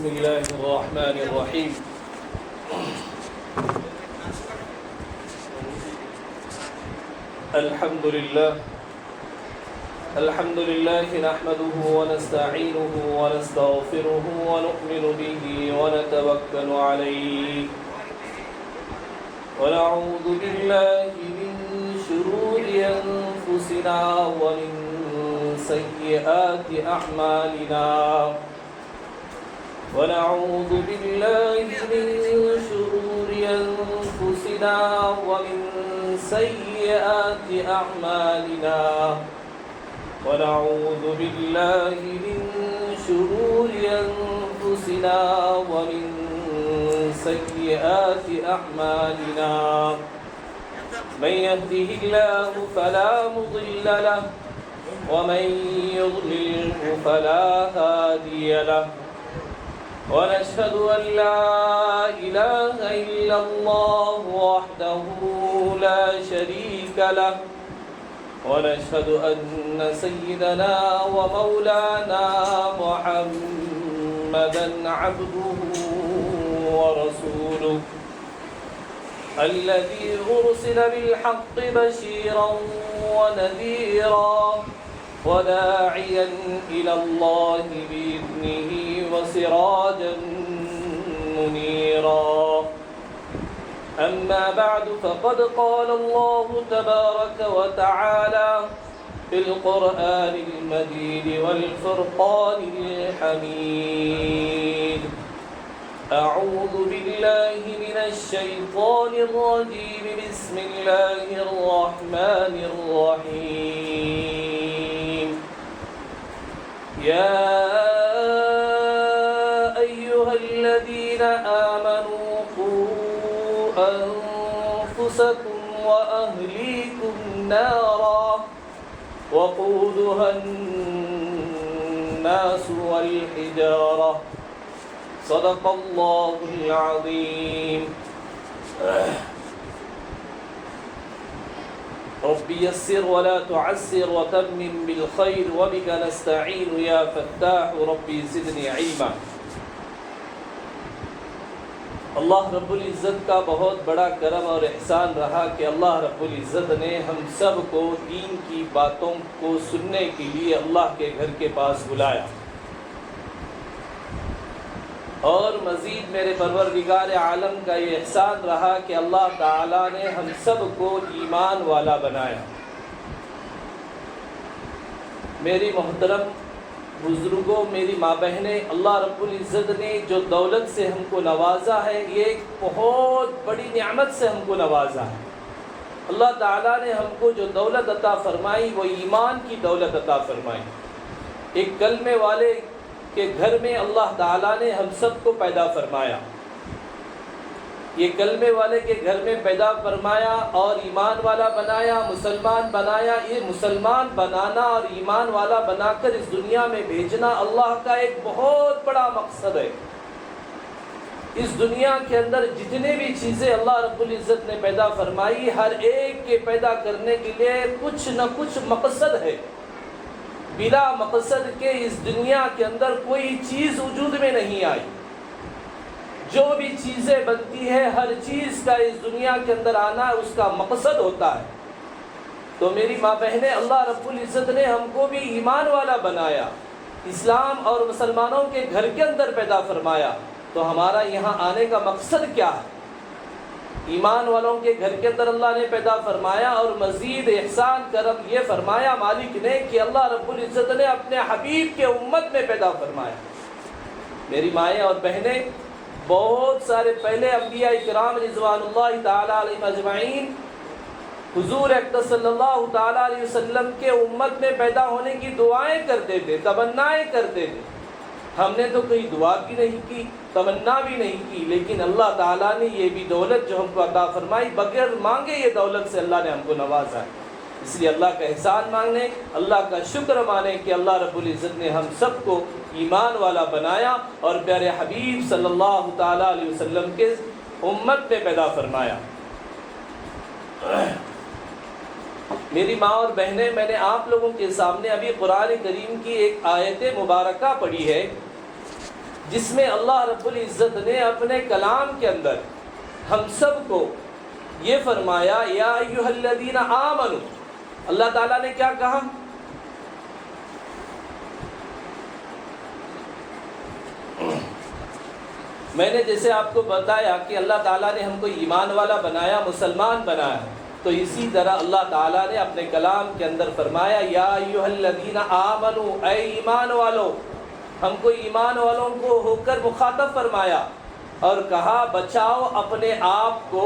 بسم الله الرحمن الرحيم الحمد لله نحمده ونستعينه ونستغفره ونؤمن به ونتوكل عليه ونعوذ بالله من شرور أنفسنا ومن سيئات أعمالنا ونعوذ بالله من شرور أنفسنا ومن سيئات أعمالنا ونعوذ بالله من شرور أنفسنا ومن سيئات أعمالنا من يهده الله فلا مضل له ومن يضلله فلا هادي له ونشهد أن لا إله إلا الله وحده لا شريك له ونشهد أن سيدنا ومولانا محمدا عبده ورسوله الذي أرسل بالحق بشيرا ونذيرا وداعيا إلى الله بإذنه وسراجا منيرا أما بعد فقد قال الله تبارك وتعالى في القرآن المجيد والفرقان الحميد أعوذ بالله من الشيطان الرجيم بسم الله الرحمن الرحيم يا أيها الذين آمنوا قوا أنفسكم وأهليكم نارا وقودها الناس والحجارة صدق الله العظيم رب يسر ولا تعسر وتمم بالخير وبك نستعين يا فتاح ربي زدني علما اللہ رب العزت کا بہت بڑا کرم اور احسان رہا کہ اللہ رب العزت نے ہم سب کو دین کی باتوں کو سننے کے لیے اللہ کے گھر کے پاس بلایا اور مزید میرے پروردگار عالم کا یہ احسان رہا کہ اللہ تعالیٰ نے ہم سب کو ایمان والا بنایا۔ میری محترم بزرگوں، میری ماں بہنیں، اللہ رب العزت نے جو دولت سے ہم کو نوازا ہے، یہ ایک بہت بڑی نعمت سے ہم کو نوازا ہے۔ اللہ تعالیٰ نے ہم کو جو دولت عطا فرمائی وہ ایمان کی دولت عطا فرمائی۔ ایک کلمے والے کہ گھر میں اللہ تعالیٰ نے ہم سب کو پیدا فرمایا، یہ کلمے والے کے گھر میں پیدا فرمایا اور ایمان والا بنایا، مسلمان بنایا۔ یہ مسلمان بنانا اور ایمان والا بنا کر اس دنیا میں بھیجنا اللہ کا ایک بہت بڑا مقصد ہے۔ اس دنیا کے اندر جتنے بھی چیزیں اللہ رب العزت نے پیدا فرمائی، ہر ایک کے پیدا کرنے کے لیے کچھ نہ کچھ مقصد ہے۔ بلا مقصد کے اس دنیا کے اندر کوئی چیز وجود میں نہیں آئی۔ جو بھی چیزیں بنتی ہے، ہر چیز کا اس دنیا کے اندر آنا اس کا مقصد ہوتا ہے۔ تو میری ماں بہنیں، اللہ رب العزت نے ہم کو بھی ایمان والا بنایا، اسلام اور مسلمانوں کے گھر کے اندر پیدا فرمایا۔ تو ہمارا یہاں آنے کا مقصد کیا ہے؟ ایمان والوں کے گھر کے اندر اللہ نے پیدا فرمایا اور مزید احسان کرم یہ فرمایا مالک نے کہ اللہ رب العزت نے اپنے حبیب کے امت میں پیدا فرمایا۔ میری مائیں اور بہنیں، بہت سارے پہلے انبیاء کرام رضوان اللہ تعالیٰ علیہم اجمعین حضور اقدس صلی اللہ تعالیٰ علیہ وسلم کے امت میں پیدا ہونے کی دعائیں کرتے تھے، تمنائیں کرتے تھے۔ ہم نے تو کوئی دعا بھی نہیں کی، تمنا بھی نہیں کی، لیکن اللہ تعالیٰ نے یہ بھی دولت جو ہم کو عطا فرمائی، بغیر مانگے یہ دولت سے اللہ نے ہم کو نوازا ہے۔ اس لیے اللہ کا احسان مانگنے، اللہ کا شکر مانے کہ اللہ رب العزت نے ہم سب کو ایمان والا بنایا اور پیارے حبیب صلی اللہ تعالیٰ علیہ وسلم کے امت میں پیدا فرمایا۔ میری ماں اور بہنیں، میں نے آپ لوگوں کے سامنے ابھی قرآن کریم کی ایک آیت مبارکہ پڑھی ہے جس میں اللہ رب العزت نے اپنے کلام کے اندر ہم سب کو یہ فرمایا یا ایھا الذین آمنوا. اللہ تعالیٰ نے کیا کہا؟ میں نے جیسے آپ کو بتایا کہ اللہ تعالیٰ نے ہم کو ایمان والا بنایا، مسلمان بنایا، تو اسی طرح اللہ تعالیٰ نے اپنے کلام کے اندر فرمایا یا ایھا الذین آمنوا، اے ایمان والو. ہم کو ایمان والوں کو ہو کر مخاطب فرمایا اور کہا بچاؤ اپنے آپ کو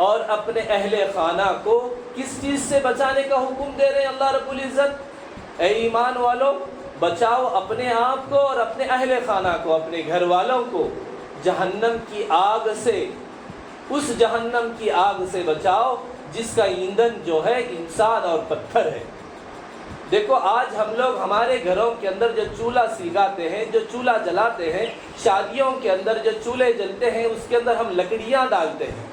اور اپنے اہل خانہ کو. کس چیز سے بچانے کا حکم دے رہے ہیں اللہ رب العزت؟ اے ایمان والو بچاؤ اپنے آپ کو اور اپنے اہل خانہ کو، اپنے گھر والوں کو جہنم کی آگ سے. اس جہنم کی آگ سے بچاؤ جس کا ایندھن جو ہے انسان اور پتھر ہے. دیکھو آج ہم لوگ ہمارے گھروں کے اندر جو چولہا سلگاتے ہیں، جو چولہا جلاتے ہیں، شادیوں کے اندر جو چولہے جلتے ہیں اس کے اندر ہم لکڑیاں ڈالتے ہیں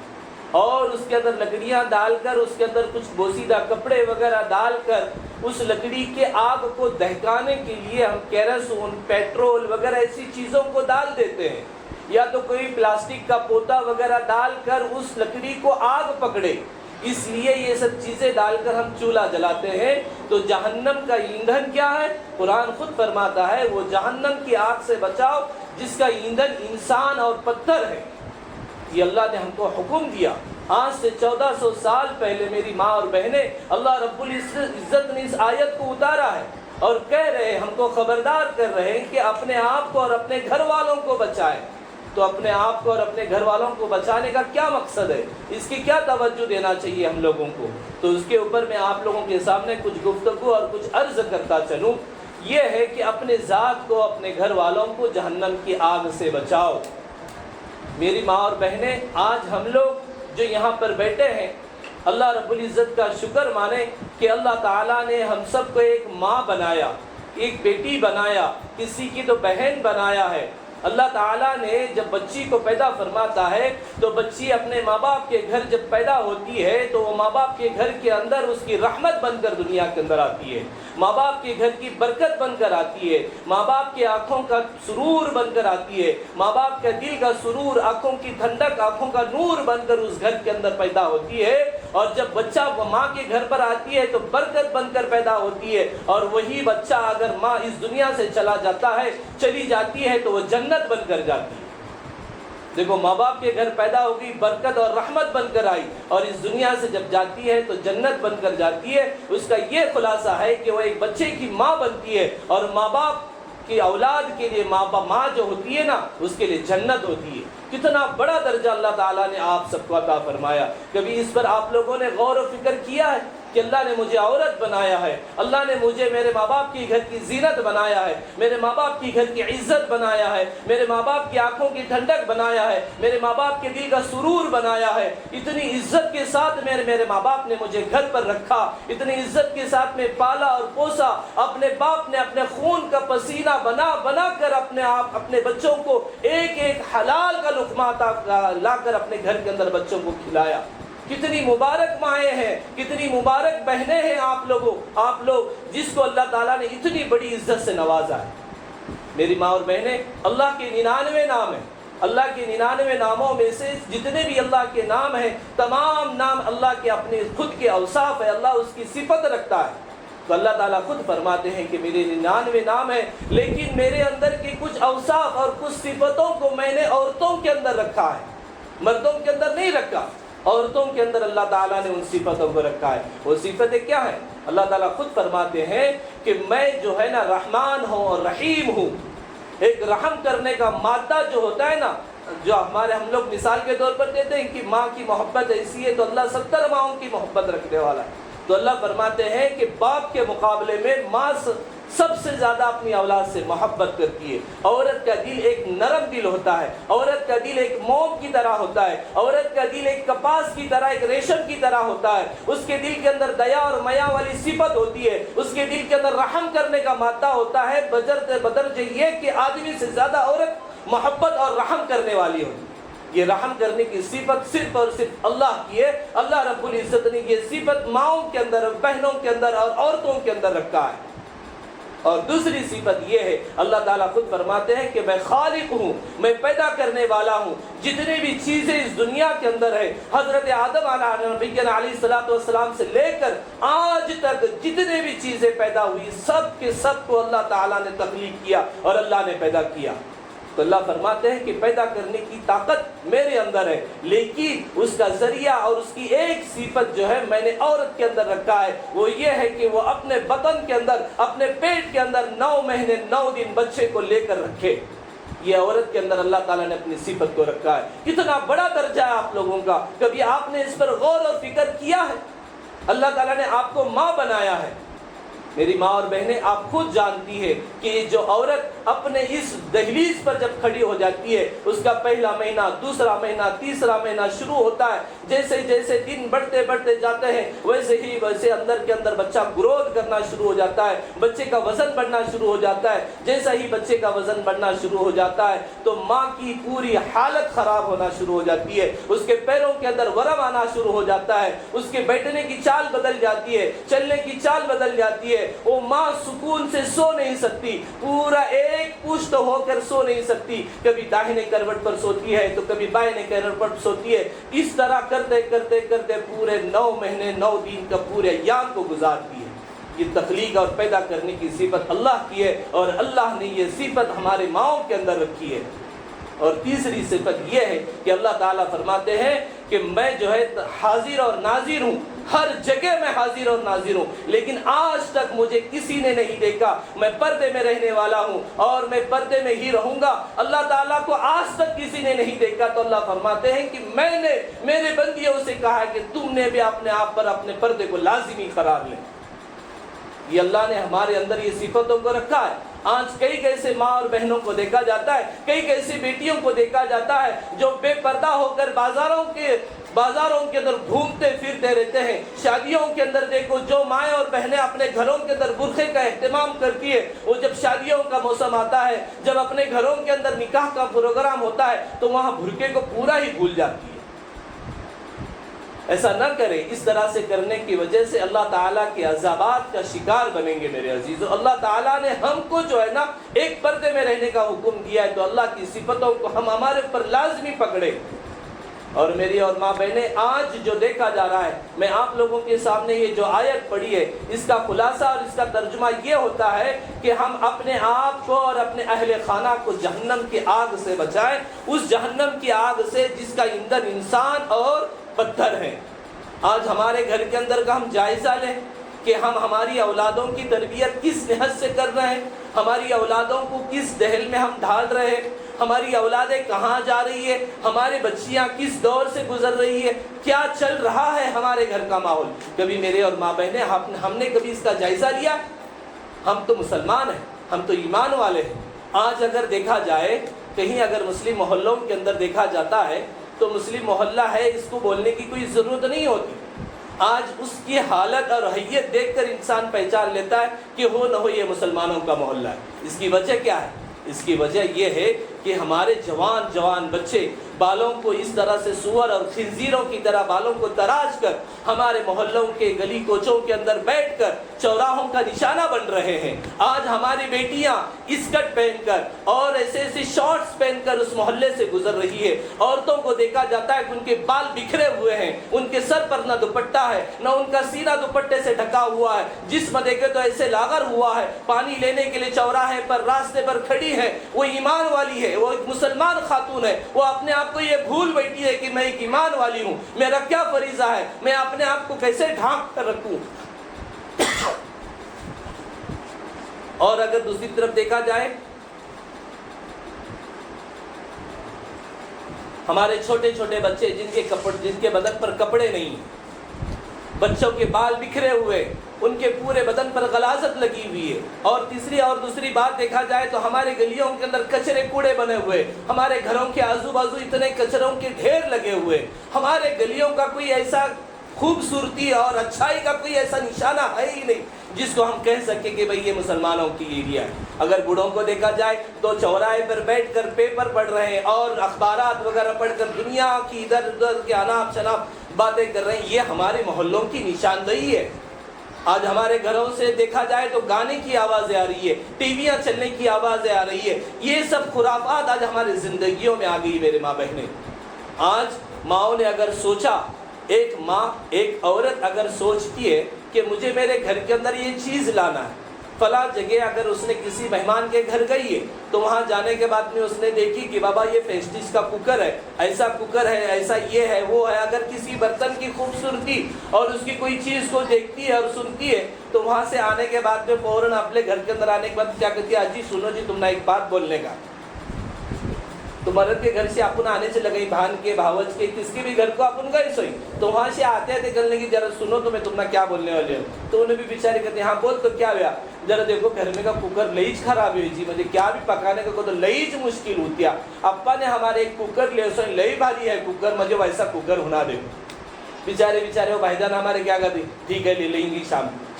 اور اس کے اندر لکڑیاں ڈال کر اس کے اندر کچھ بوسیدہ کپڑے وغیرہ ڈال کر اس لکڑی کے آگ کو دہکانے کے لیے ہم کیروسین، پیٹرول وغیرہ ایسی چیزوں کو ڈال دیتے ہیں، یا تو کوئی پلاسٹک کا پوتا وغیرہ ڈال کر اس لکڑی کو آگ پکڑے. اس لیے یہ سب چیزیں ڈال کر ہم چولہا جلاتے ہیں. تو جہنم کا ایندھن کیا ہے؟ قرآن خود فرماتا ہے وہ جہنم کی آگ سے بچاؤ جس کا ایندھن انسان اور پتھر ہے. یہ اللہ نے ہم کو حکم دیا. آج سے 1400 سال پہلے میری ماں اور بہنیں اللہ رب العزت نے اس آیت کو اتارا ہے اور کہہ رہے ہم کو خبردار کر رہے ہیں کہ اپنے آپ کو اور اپنے گھر والوں کو بچائیں. تو اپنے آپ کو اور اپنے گھر والوں کو بچانے کا کیا مقصد ہے؟ اس کی کیا توجہ دینا چاہیے ہم لوگوں کو؟ تو اس کے اوپر میں آپ لوگوں کے سامنے کچھ گفتگو اور کچھ عرض کرتا چلوں. یہ ہے کہ اپنے ذات کو، اپنے گھر والوں کو جہنم کی آگ سے بچاؤ. میری ماں اور بہنیں، آج ہم لوگ جو یہاں پر بیٹھے ہیں اللہ رب العزت کا شکر مانیں کہ اللہ تعالیٰ نے ہم سب کو ایک ماں بنایا، ایک بیٹی بنایا، کسی کی تو بہن بنایا ہے. اللہ تعالیٰ نے جب بچی کو پیدا فرماتا ہے تو بچی اپنے ماں باپ کے گھر جب پیدا ہوتی ہے تو وہ ماں باپ کے گھر کے اندر اس کی رحمت بن کر دنیا کے اندر آتی ہے، ماں باپ کے گھر کی برکت بن کر آتی ہے، ماں باپ کی آنکھوں کا سرور بن کر آتی ہے، ماں باپ کے دل کا سرور، آنکھوں کی ٹھنڈک، آنکھوں کا نور بن کر اس گھر کے اندر پیدا ہوتی ہے. اور جب بچہ ماں کے گھر پر آتی ہے تو برکت بن کر پیدا ہوتی ہے. اور وہی بچہ اگر ماں اس دنیا سے چلی جاتی ہے تو وہ جنت بن کر جاتی ہے. دیکھو ماں باپ کے گھر پیدا ہوگی، برکت اور رحمت بن کر آئی، اور اس دنیا سے جب جاتی ہے تو جنت بن کر جاتی ہے. اس کا یہ خلاصہ ہے کہ وہ ایک بچے کی ماں بنتی ہے اور ماں باپ کی اولاد کے لیے ماں جو ہوتی ہے نا اس کے لیے جنت ہوتی ہے. کتنا بڑا درجہ اللہ تعالیٰ نے آپ سب کو عطا فرمایا. کبھی اس پر آپ لوگوں نے غور و فکر کیا ہے کہ اللہ نے مجھے عورت بنایا ہے، اللہ نے مجھے میرے ماں باپ کی گھر کی زینت بنایا ہے، میرے ماں باپ کی گھر کی عزت بنایا ہے، میرے ماں باپ کی آنکھوں کی ٹھنڈک بنایا ہے، میرے ماں باپ کے دل کا سرور بنایا ہے. اتنی عزت کے ساتھ میرے ماں باپ نے مجھے گھر پر رکھا، اتنی عزت کے ساتھ میں پالا اور پوسا. اپنے باپ نے اپنے خون کا پسینہ بنا کر اپنے بچوں کو ایک ایک حلال کا لقمہ لا کر اپنے گھر کے اندر بچوں کو کھلایا. کتنی مبارک مائیں ہیں، کتنی مبارک بہنیں ہیں آپ لوگ جس کو اللہ تعالیٰ نے اتنی بڑی عزت سے نوازا ہے. میری ماں اور بہنیں، اللہ کے 99 نام ہیں. اللہ کے 99 ناموں میں سے جتنے بھی اللہ کے نام ہیں تمام نام اللہ کے اپنے خود کے اوصاف ہے، اللہ اس کی صفت رکھتا ہے. تو اللہ تعالیٰ خود فرماتے ہیں کہ میرے 99 نام ہیں لیکن میرے اندر کے کچھ اوصاف اور کچھ صفتوں کو میں نے عورتوں کے اندر رکھا ہے، مردوں کے اندر نہیں رکھا. عورتوں کے اندر اللہ تعالیٰ نے ان صفتوں کو رکھا ہے. وہ صفتیں کیا ہیں؟ اللہ تعالیٰ خود فرماتے ہیں کہ میں جو ہے نا رحمان ہوں اور رحیم ہوں. ایک رحم کرنے کا مادہ جو ہوتا ہے نا، جو ہم لوگ مثال کے طور پر دیتے ہیں کہ ماں کی محبت ایسی ہے تو اللہ 70 ماؤں کی محبت رکھنے والا ہے. تو اللہ فرماتے ہیں کہ باپ کے مقابلے میں ماں سب سے زیادہ اپنی اولاد سے محبت کرتی ہے. عورت کا دل ایک نرم دل ہوتا ہے، عورت کا دل ایک موم کی طرح ہوتا ہے، عورت کا دل ایک کپاس کی طرح، ایک ریشم کی طرح ہوتا ہے. اس کے دل کے اندر دیا اور میا والی صفت ہوتی ہے، اس کے دل کے اندر رحم کرنے کا مادہ ہوتا ہے. بدرجہ یہ کہ آدمی سے زیادہ عورت محبت اور رحم کرنے والی ہوتی ہے. یہ رحم کرنے کی صفت صرف اور صرف اللہ کی ہے. اللہ رب العزت نے یہ صفت ماؤں کے اندر، بہنوں کے اندر اور عورتوں کے اندر رکھا ہے. اور دوسری صفت یہ ہے، اللہ تعالیٰ خود فرماتے ہیں کہ میں خالق ہوں، میں پیدا کرنے والا ہوں۔ جتنی بھی چیزیں اس دنیا کے اندر ہے، حضرت آدم علیہ السلام سے لے کر آج تک جتنے بھی چیزیں پیدا ہوئی، سب کے سب کو اللہ تعالیٰ نے تخلیق کیا اور اللہ نے پیدا کیا۔ تو اللہ فرماتے ہیں کہ پیدا کرنے کی طاقت میرے اندر ہے، لیکن اس کا ذریعہ اور اس کی ایک صفت جو ہے میں نے عورت کے اندر رکھا ہے، وہ یہ ہے کہ وہ اپنے بطن کے اندر، اپنے پیٹ کے اندر 9 مہینے 9 دن بچے کو لے کر رکھے۔ یہ عورت کے اندر اللہ تعالیٰ نے اپنی صفت کو رکھا ہے۔ کتنا بڑا درجہ ہے آپ لوگوں کا، کبھی آپ نے اس پر غور و فکر کیا ہے؟ اللہ تعالیٰ نے آپ کو ماں بنایا ہے۔ میری ماں اور بہنیں، آپ خود جانتی ہے کہ جو عورت اپنے اس دہلیز پر جب کھڑی ہو جاتی ہے، اس کا پہلا مہینہ، دوسرا مہینہ، تیسرا مہینہ شروع ہوتا ہے، جیسے جیسے دن بڑھتے بڑھتے جاتے ہیں ویسے اندر کے اندر بچہ گروتھ کرنا شروع ہو جاتا ہے، بچے کا وزن بڑھنا شروع ہو جاتا ہے۔ جیسا ہی بچے کا وزن بڑھنا شروع ہو جاتا ہے تو ماں کی پوری حالت خراب ہونا شروع ہو جاتی ہے، اس کے پیروں کے اندر ورم آنا شروع ہو جاتا ہے، اس کے بیٹھنے کی چال بدل جاتی ہے، چلنے کی چال بدل جاتی ہے۔ وہ ماں سکون سے سو نہیں سکتی، پورا ایک پشت ہو کر سو نہیں سکتی، کبھی داہنے کروٹ پر سوتی ہے تو کبھی بائیں کروٹ پر سوتی ہے۔ اس طرح کرتے کرتے کرتے پورے 9 مہینے 9 دن کا پورے ایام کو گزارتی ہے۔ یہ تخلیق اور پیدا کرنے کی صفت اللہ کی ہے، اور اللہ نے یہ صفت ہمارے ماؤں کے اندر رکھی ہے۔ اور تیسری صفت یہ ہے کہ اللہ تعالیٰ فرماتے ہیں کہ میں جو ہے حاضر اور ناظر ہوں، ہر جگہ میں حاضر اور ناظر ہوں، لیکن آج تک مجھے کسی نے نہیں دیکھا۔ میں پردے میں رہنے والا ہوں اور میں پردے میں ہی رہوں گا۔ اللہ تعالیٰ کو آج تک کسی نے نہیں دیکھا، تو اللہ فرماتے ہیں کہ میں نے میرے بندیوں سے کہا کہ تم نے بھی اپنے آپ پر اپنے پردے کو لازمی قرار لیں۔ یہ اللہ نے ہمارے اندر یہ صفتوں کو رکھا ہے۔ آج کئی کیسے ماں اور بہنوں کو دیکھا جاتا ہے، کئی کیسی بیٹیوں کو دیکھا جاتا ہے جو بے پردہ ہو کر بازاروں کے اندر گھومتے پھرتے رہتے ہیں۔ شادیوں کے اندر دیکھو، جو مائیں اور بہنیں اپنے گھروں کے اندر برقعے کا اہتمام کرتی ہے، وہ جب شادیوں کا موسم آتا ہے، جب اپنے گھروں کے اندر نکاح کا پروگرام ہوتا ہے تو وہاں برقعے کو پورا ہی بھول جاتی ہے۔ ایسا نہ کریں، اس طرح سے کرنے کی وجہ سے اللہ تعالیٰ کے عذابات کا شکار بنیں گے میرے عزیزو۔ اللہ تعالیٰ نے ہم کو جو ہے نا ایک پردے میں رہنے کا حکم دیا ہے، تو اللہ کی صفتوں کو ہم ہمارے اوپر لازمی پکڑیں۔ اور میری اور ماں بہنیں، آج جو دیکھا جا رہا ہے، میں آپ لوگوں کے سامنے یہ جو آیت پڑھی ہے، اس کا خلاصہ اور اس کا ترجمہ یہ ہوتا ہے کہ ہم اپنے آپ کو اور اپنے اہل خانہ کو جہنم کی آگ سے بچائیں، اس جہنم کی آگ سے جس کا ایندھن انسان اور پتھر ہے۔ آج ہمارے گھر کے اندر کا ہم جائزہ لیں کہ ہم ہماری اولادوں کی تربیت کس نہج سے کر رہے ہیں، ہماری اولادوں کو کس دہل میں ہم ڈھال رہے ہیں، ہماری اولادیں کہاں جا رہی ہے، ہماری بچیاں کس دور سے گزر رہی ہے، کیا چل رہا ہے ہمارے گھر کا ماحول۔ کبھی میرے اور ماں بہنیں ہم نے کبھی اس کا جائزہ لیا؟ ہم تو مسلمان ہیں، ہم تو ایمان والے ہیں۔ آج اگر دیکھا جائے، کہیں اگر مسلم محلوں کے اندر دیکھا جاتا ہے تو مسلم محلہ ہے، اس کو بولنے کی کوئی ضرورت نہیں ہوتی۔ آج اس کی حالت اور حیت دیکھ کر انسان پہچان لیتا ہے کہ ہو نہ ہو یہ مسلمانوں کا محلہ ہے۔ اس کی وجہ کیا ہے؟ اس کی وجہ یہ ہے کہ ہمارے جوان بچے بالوں کو اس طرح سے سور اور خنزیروں کی طرح بالوں کو تراش کر ہمارے محلوں کے گلی کوچوں کے اندر بیٹھ کر چوراہوں کا نشانہ بن رہے ہیں۔ آج ہماری بیٹیاں اسکرٹ پہن کر اور ایسے شارٹس پہن کر اس محلے سے گزر رہی ہے۔ عورتوں کو دیکھا جاتا ہے کہ ان کے بال بکھرے ہوئے ہیں، ان کے سر پر نہ دوپٹہ ہے، نہ ان کا سینہ دوپٹے سے ڈھکا ہوا ہے، جسم دیکھے تو ایسے لاغر ہوا ہے، پانی لینے کے لیے چوراہے پر راستے پر کھڑی ہے۔ وہ ایمان والی ہے، وہ ایک مسلمان خاتون ہے، وہ اپنے آپ کو یہ بھول بیٹھی ہے کہ میں ایک ایمان والی ہوں، میرا کیا فریضہ ہے، میں اپنے آپ کو کیسے ڈھانپ کر رکھوں۔ اور اگر دوسری طرف دیکھا جائے، ہمارے چھوٹے چھوٹے بچے جن کے بدن پر کپڑے نہیں، بچوں کے بال بکھرے ہوئے، ان کے پورے بدن پر غلاظت لگی ہوئی ہے۔ اور دوسری بات دیکھا جائے تو ہمارے گلیوں کے اندر کچرے کوڑے بنے ہوئے، ہمارے گھروں کے آزو بازو اتنے کچروں کے ڈھیر لگے ہوئے، ہمارے گلیوں کا کوئی ایسا خوبصورتی اور اچھائی کا کوئی ایسا نشانہ ہے ہی نہیں جس کو ہم کہہ سکیں کہ بھئی یہ مسلمانوں کی ایریا ہے۔ اگر بوڑھوں کو دیکھا جائے تو چوراہے پر بیٹھ کر پیپر پڑھ رہے ہیں اور اخبارات وغیرہ پڑھ کر دنیا کی ادھر ادھر کے اناپ شناپ باتیں کر رہے ہیں۔ یہ ہمارے محلوں کی نشاندہی ہے۔ آج ہمارے گھروں سے دیکھا جائے تو گانے کی آوازیں آ رہی ہے، ٹی ویاں چلنے کی آوازیں آ رہی ہے، یہ سب خرافات آج ہماری زندگیوں میں آ گئی میرے ماں بہنیں۔ آج ماؤں نے اگر سوچا، ایک ماں، ایک عورت اگر سوچتی ہے کہ مجھے میرے گھر کے اندر یہ چیز لانا ہے، فلاں جگہ اگر اس نے کسی مہمان کے گھر گئی ہے تو وہاں جانے کے بعد میں اس نے دیکھی کہ بابا یہ پیسٹیج کا کوکر ہے، ایسا کوکر ہے، ایسا یہ ہے وہ ہے، اگر کسی برتن کی خوبصورتی اور اس کی کوئی چیز کو دیکھتی ہے اور سنتی ہے تو وہاں سے آنے کے بعد میں فوراً اپنے گھر کے اندر آنے کے بعد کیا کہتی ہے، اجی سنو جی تم نے ایک بات بولنے کا، تو مرد کے گھر سے اپن آنے سے لگئی، بہن کے، بھاوج کے، کس کے بھی گھر کو اپن گئے سوئی تو وہاں سے آتے تھے گلنے کی، ذرا سنو تو میں تم نے کیا بولنے والے ہو، تو انہیں بھی بیچارے کہتے ہیں ہاں بول تو کیا ہوا، ذرا دیکھو گھر میں کا کوکر لئیچ خراب ہوئی جی، مجھے کیا بھی پکانے کا تو لئیچ مشکل ہوتی ہے، اپا نے ہمارے ایک کوکر لے سوئی لئی بھاری ہے کوکر، مجھے ویسا کوکر ہونا دے۔ بیچارے وہ بھائی جان ہمارے کیا کہتے ٹھیک ہے لے لیں گی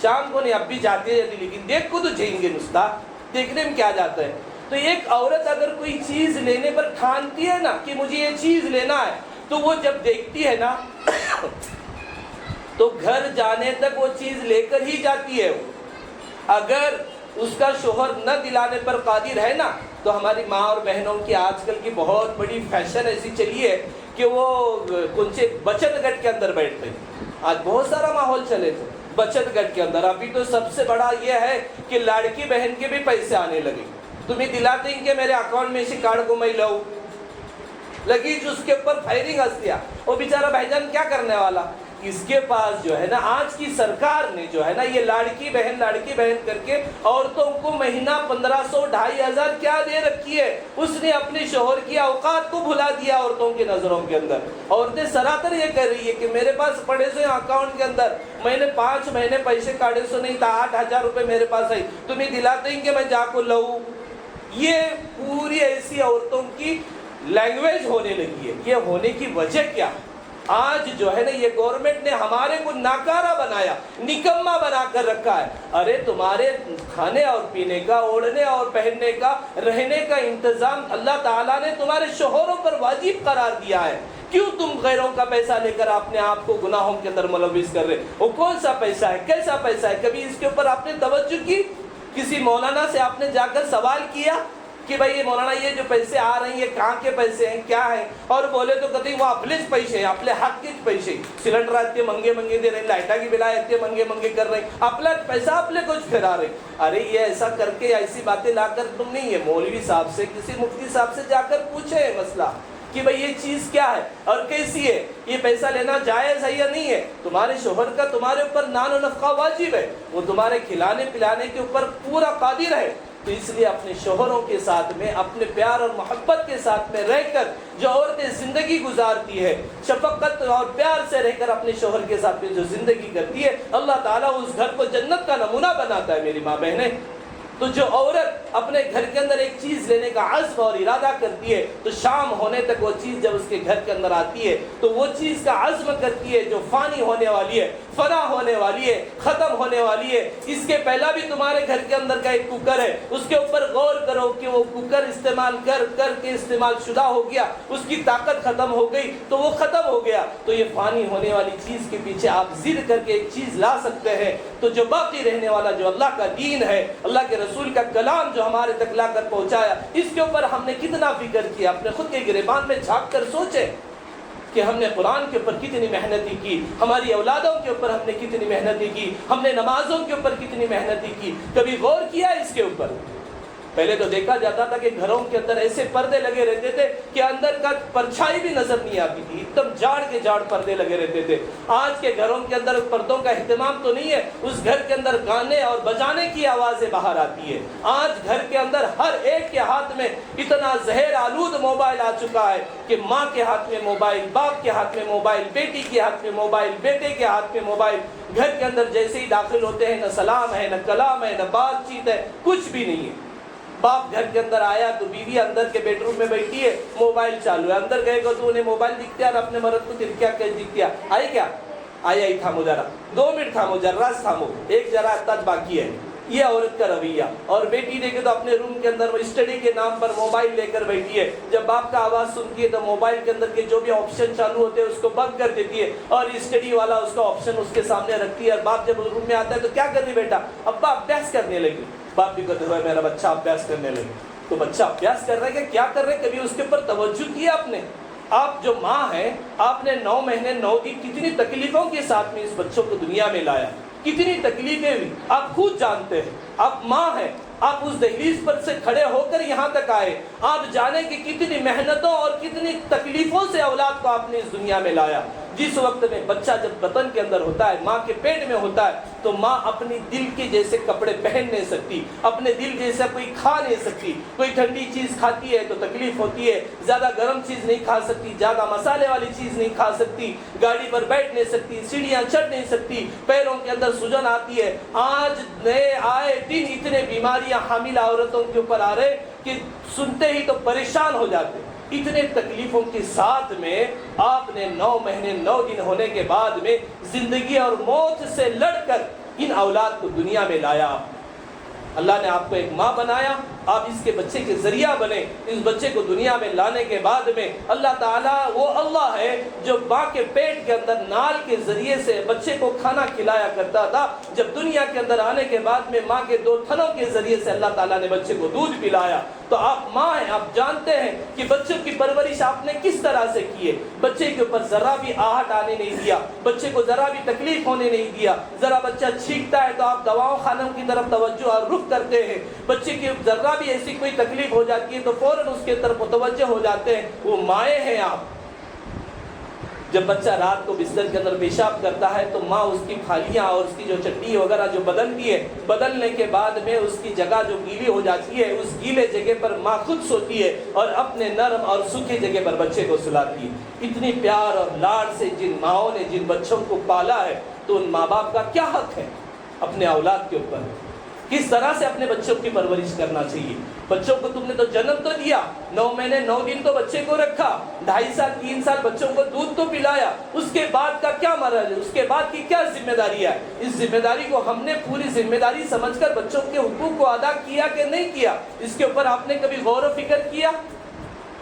شام کو نہیں، اب بھی جاتی ہے لیکن دیکھ کو تو جائیں گے، نستا دیکھنے میں کیا جاتا ہے۔ تو ایک عورت اگر کوئی چیز لینے پر ٹھانتی ہے نا کہ مجھے یہ چیز لینا ہے، تو وہ جب دیکھتی ہے نا تو گھر جانے تک وہ چیز لے کر ہی جاتی ہے۔ اگر اس کا شوہر نہ دلانے پر قادر ہے نا، تو ہماری ماں اور بہنوں کی آج کل کی بہت بڑی فیشن ایسی چلی ہے کہ وہ کنچے بچت گھر کے اندر بیٹھتے ہیں۔ آج بہت سارا ماحول چلے تھے بچت گھر کے اندر۔ ابھی تو سب سے بڑا یہ ہے کہ لڑکی بہن کے بھی پیسے آنے لگے، تمہیں دلاتے ہیں کہ میرے اکاؤنٹ میں اسی کارڈ کو میں لاؤں، لگی جو اس کے اوپر فائرنگ ہستیا، وہ بیچارہ بھائی جان کیا کرنے والا، اس کے پاس جو ہے نا آج کی سرکار نے جو ہے نا یہ لاڑکی بہن کر کے عورتوں کو مہینہ 1500 2500 کیا دے رکھی ہے۔ اس نے اپنے شوہر کی اوقات کو بھلا دیا عورتوں کی نظروں کے اندر۔ عورتیں سراتر یہ کہہ رہی ہے کہ میرے پاس پڑے سے اکاؤنٹ کے اندر میں نے 5 مہینے پیسے کاٹے سو نہیں تھا، 8000 روپے میرے پاس آئی، تمہیں دلاتے ہیں کہ میں جا کو لوں۔ یہ پوری ایسی عورتوں کی لینگویج ہونے لگی ہے۔ یہ ہونے کی وجہ کیا؟ آج جو ہے نا یہ گورنمنٹ نے ہمارے کو ناکارہ بنایا، نکمہ بنا کر رکھا ہے۔ ارے تمہارے کھانے اور پینے کا، اوڑھنے اور پہننے کا، رہنے کا انتظام اللہ تعالیٰ نے تمہارے شوہروں پر واجب قرار دیا ہے، کیوں تم غیروں کا پیسہ لے کر اپنے آپ کو گناہوں کے اندر ملوث کر رہے؟ وہ کون سا پیسہ ہے، کیسا پیسہ ہے؟ کبھی اس کے اوپر آپ نے توجہ کی؟ کسی مولانا سے آپ نے جا کر سوال کیا کہ بھائی یہ مولانا یہ جو پیسے آ رہے ہیں یہ کہاں کے پیسے ہیں، کیا ہیں؟ اور بولے تو کہتے ہیں وہ اپنے پیسے ہیں، اپنے حق کے پیسے، سلنڈر اتنے مہنگے دے رہے ہیں، لائٹا کی بلا اتنے مہنگے کر رہے ہیں، اپنا پیسہ اپنے کچھ پھیلا رہے ہیں۔ ارے یہ ایسا کر کے ایسی باتیں لا کر تم نہیں ہے مولوی صاحب سے، کسی مفتی صاحب سے جا کر پوچھے مسئلہ کہ بھئی یہ چیز کیا ہے اور کیسی ہے، یہ پیسہ لینا جائز ہے یا نہیں ہے؟ تمہارے شوہر کا تمہارے اوپر نان و نفقہ واجب ہے، وہ تمہارے کھلانے پلانے کے اوپر پورا قادر ہے۔ تو اس لیے اپنے شوہروں کے ساتھ میں، اپنے پیار اور محبت کے ساتھ میں رہ کر جو عورتیں زندگی گزارتی ہے، شفقت اور پیار سے رہ کر اپنے شوہر کے ساتھ میں جو زندگی کرتی ہے، اللہ تعالیٰ اس گھر کو جنت کا نمونہ بناتا ہے میری ماں بہنیں۔ تو جو عورت اپنے گھر کے اندر ایک چیز لینے کا عزم اور ارادہ کرتی ہے تو شام ہونے تک وہ چیز جب اس کے گھر کے اندر آتی ہے تو وہ چیز کا عزم کرتی ہے جو فانی ہونے والی ہے، فنا ہونے والی ہے، ختم ہونے والی ہے۔ اس کے پہلا بھی تمہارے گھر کے اندر کا ایک کوکر ہے، اس کے اوپر غور کرو کہ وہ کوکر استعمال کر کے استعمال شدہ ہو گیا، اس کی طاقت ختم ہو گئی تو وہ ختم ہو گیا۔ تو یہ فانی ہونے والی چیز کے پیچھے آپ ضد کر کے ایک چیز لا سکتے ہیں، تو جو باقی رہنے والا جو اللہ کا دین ہے، اللہ کے رسول کا کلام جو ہمارے تک لا کر پہنچایا، اس کے اوپر ہم نے کتنا فکر کیا؟ اپنے خود کے گریبان میں جھانک کر سوچے کہ ہم نے قرآن کے اوپر کتنی محنتی کی، ہماری اولادوں کے اوپر ہم نے کتنی محنتی کی، ہم نے نمازوں کے اوپر کتنی محنتی کی، کبھی غور کیا اس کے اوپر؟ پہلے تو دیکھا جاتا تھا کہ گھروں کے اندر ایسے پردے لگے رہتے تھے کہ اندر کا پرچھائی بھی نظر نہیں آتی تھی، ایک دم جاڑ کے جاڑ پردے لگے رہتے تھے۔ آج کے گھروں کے اندر پردوں کا اہتمام تو نہیں ہے، اس گھر کے اندر گانے اور بجانے کی آوازیں باہر آتی ہے۔ آج گھر کے اندر ہر ایک کے ہاتھ میں اتنا زہر آلود موبائل آ چکا ہے کہ ماں کے ہاتھ میں موبائل، باپ کے ہاتھ میں موبائل، بیٹی کے ہاتھ میں موبائل، بیٹے کے ہاتھ میں موبائل۔ گھر کے اندر جیسے ہی داخل ہوتے ہیں نہ سلام ہے، نہ کلام ہے، نہ بات چیت ہے، کچھ بھی نہیں ہے۔ باپ گھر کے اندر آیا تو بیوی اندر کے بیڈ روم میں بیٹھی ہے، موبائل چالو ہے، اندر گئے گا تو انہیں موبائل دکھتا ہے اور اپنے مرد کو ترکیا کہ دکھتا آئی کیا آئی تھامو ذرا 2 منٹ تھامو، ذرا تھامو، ایک ذرا تج باقی ہے، یہ عورت کا رویہ. اور بیٹی دیکھے تو اپنے روم کے اندر وہ اسٹڈی کے نام پر موبائل لے کر بیٹھی ہے. جب باپ کا آواز سنتی ہے تو موبائل کے اندر کے جو بھی آپشن چالو ہوتے ہیں اس کو بند کر دیتی ہے اور اسٹڈی والا اس کا آپشن اس کے سامنے رکھتی ہے. اور باپ جب روم میں آتا ہے تو کیا کر رہی بیٹا؟ ابا ابیاس کرنے لگی. باپ بھی کہتے ہوئے میرا بچہ ابیاس کرنے لگے. تو بچہ ابیاس کر رہا ہے کہ کیا کر رہے؟ کبھی اس کے اوپر توجہ کیا آپ نے؟ آپ جو ماں ہیں، آپ نے 9 مہینے 9 دن کتنی تکلیفوں کے ساتھ میں اس بچوں کو دنیا میں لایا، کتنی تکلیفیں ہوئی آپ خود جانتے ہیں. آپ ماں ہیں، آپ اس دہلیز پر سے کھڑے ہو کر یہاں تک آئے. آپ جانے کہ کتنی محنتوں اور کتنی تکلیفوں سے اولاد کو آپ نے اس دنیا میں لایا. جس وقت میں بچہ جب بطن کے اندر ہوتا ہے، ماں کے پیٹ میں ہوتا ہے، تو ماں اپنی دل کے جیسے کپڑے پہن نہیں سکتی، اپنے دل جیسا کوئی کھا نہیں سکتی. کوئی ٹھنڈی چیز کھاتی ہے تو تکلیف ہوتی ہے، زیادہ گرم چیز نہیں کھا سکتی، زیادہ مسالے والی چیز نہیں کھا سکتی، گاڑی پر بیٹھ نہیں سکتی، سیڑھیاں چڑھ نہیں سکتی، پیروں کے اندر سوجن آتی ہے. آج نئے آئے دن اتنے بیماریاں حاملہ عورتوں کے اوپر آ رہے کہ سنتے ہی تو پریشان ہو جاتے. اتنے تکلیفوں کے ساتھ میں آپ نے 9 مہینے 9 دن ہونے کے بعد میں زندگی اور موت سے لڑ کر ان اولاد کو دنیا میں لایا. اللہ نے آپ کو ایک ماں بنایا، آپ اس کے بچے کے ذریعہ بنے. اس بچے کو دنیا میں لانے کے بعد میں اللہ تعالیٰ وہ اللہ ہے جو ماں کے پیٹ کے اندر نال کے ذریعے سے بچے کو کھانا کھلایا کرتا تھا. جب دنیا کے اندر آنے کے بعد میں ماں کے 2 تھنوں کے ذریعے سے اللہ تعالیٰ نے بچے کو دودھ پلایا. تو آپ ماں ہیں، آپ جانتے ہیں کہ بچوں کی پرورش آپ نے کس طرح سے کی ہے. بچے کے اوپر ذرا بھی آہٹ آنے نہیں دیا، بچے کو ذرا بھی تکلیف ہونے نہیں دیا. ذرا بچہ چھینکتا ہے تو آپ دواؤں خانوں کی طرف توجہ اور رخ کرتے ہیں. بچے کی ذرا بھی ایسی کوئی تکلیف ہو جاتی ہے تو فوراً اس کے طرف متوجہ ہو جاتے ہیں. وہ مائیں ہیں آپ. جب بچہ رات کو بستر کے اندر پیشاب کرتا ہے تو ماں اس کی پھالیاں اور اس کی جو چٹنی وغیرہ جو بدلتی ہے، بدلنے کے بعد میں اس کی جگہ جو گیلی ہو جاتی ہے، اس گیلے جگہ پر ماں خود سوتی ہے اور اپنے نرم اور سوکھی جگہ پر بچے کو سلاتی ہے. اتنی پیار اور لاڑ سے جن ماؤں نے جن بچوں کو پالا ہے، تو ان ماں باپ کا کیا حق ہے اپنے اولاد کے اوپر؟ کس طرح سے اپنے بچوں کی پرورش کرنا چاہیے. بچوں کو تم نے تو جنم تو دیا، 9 مہینے 9 دن تو بچے کو رکھا، 2.5 سال 3 سال بچوں کو دودھ تو پلایا. اس کے بعد کا کیا مرحلہ ہے؟ اس کے بعد کی کیا ذمہ داری ہے؟ اس ذمہ داری کو ہم نے پوری ذمہ داری سمجھ کر بچوں کے حقوق کو ادا کیا کہ نہیں کیا؟ اس کے اوپر آپ نے کبھی غور و فکر کیا؟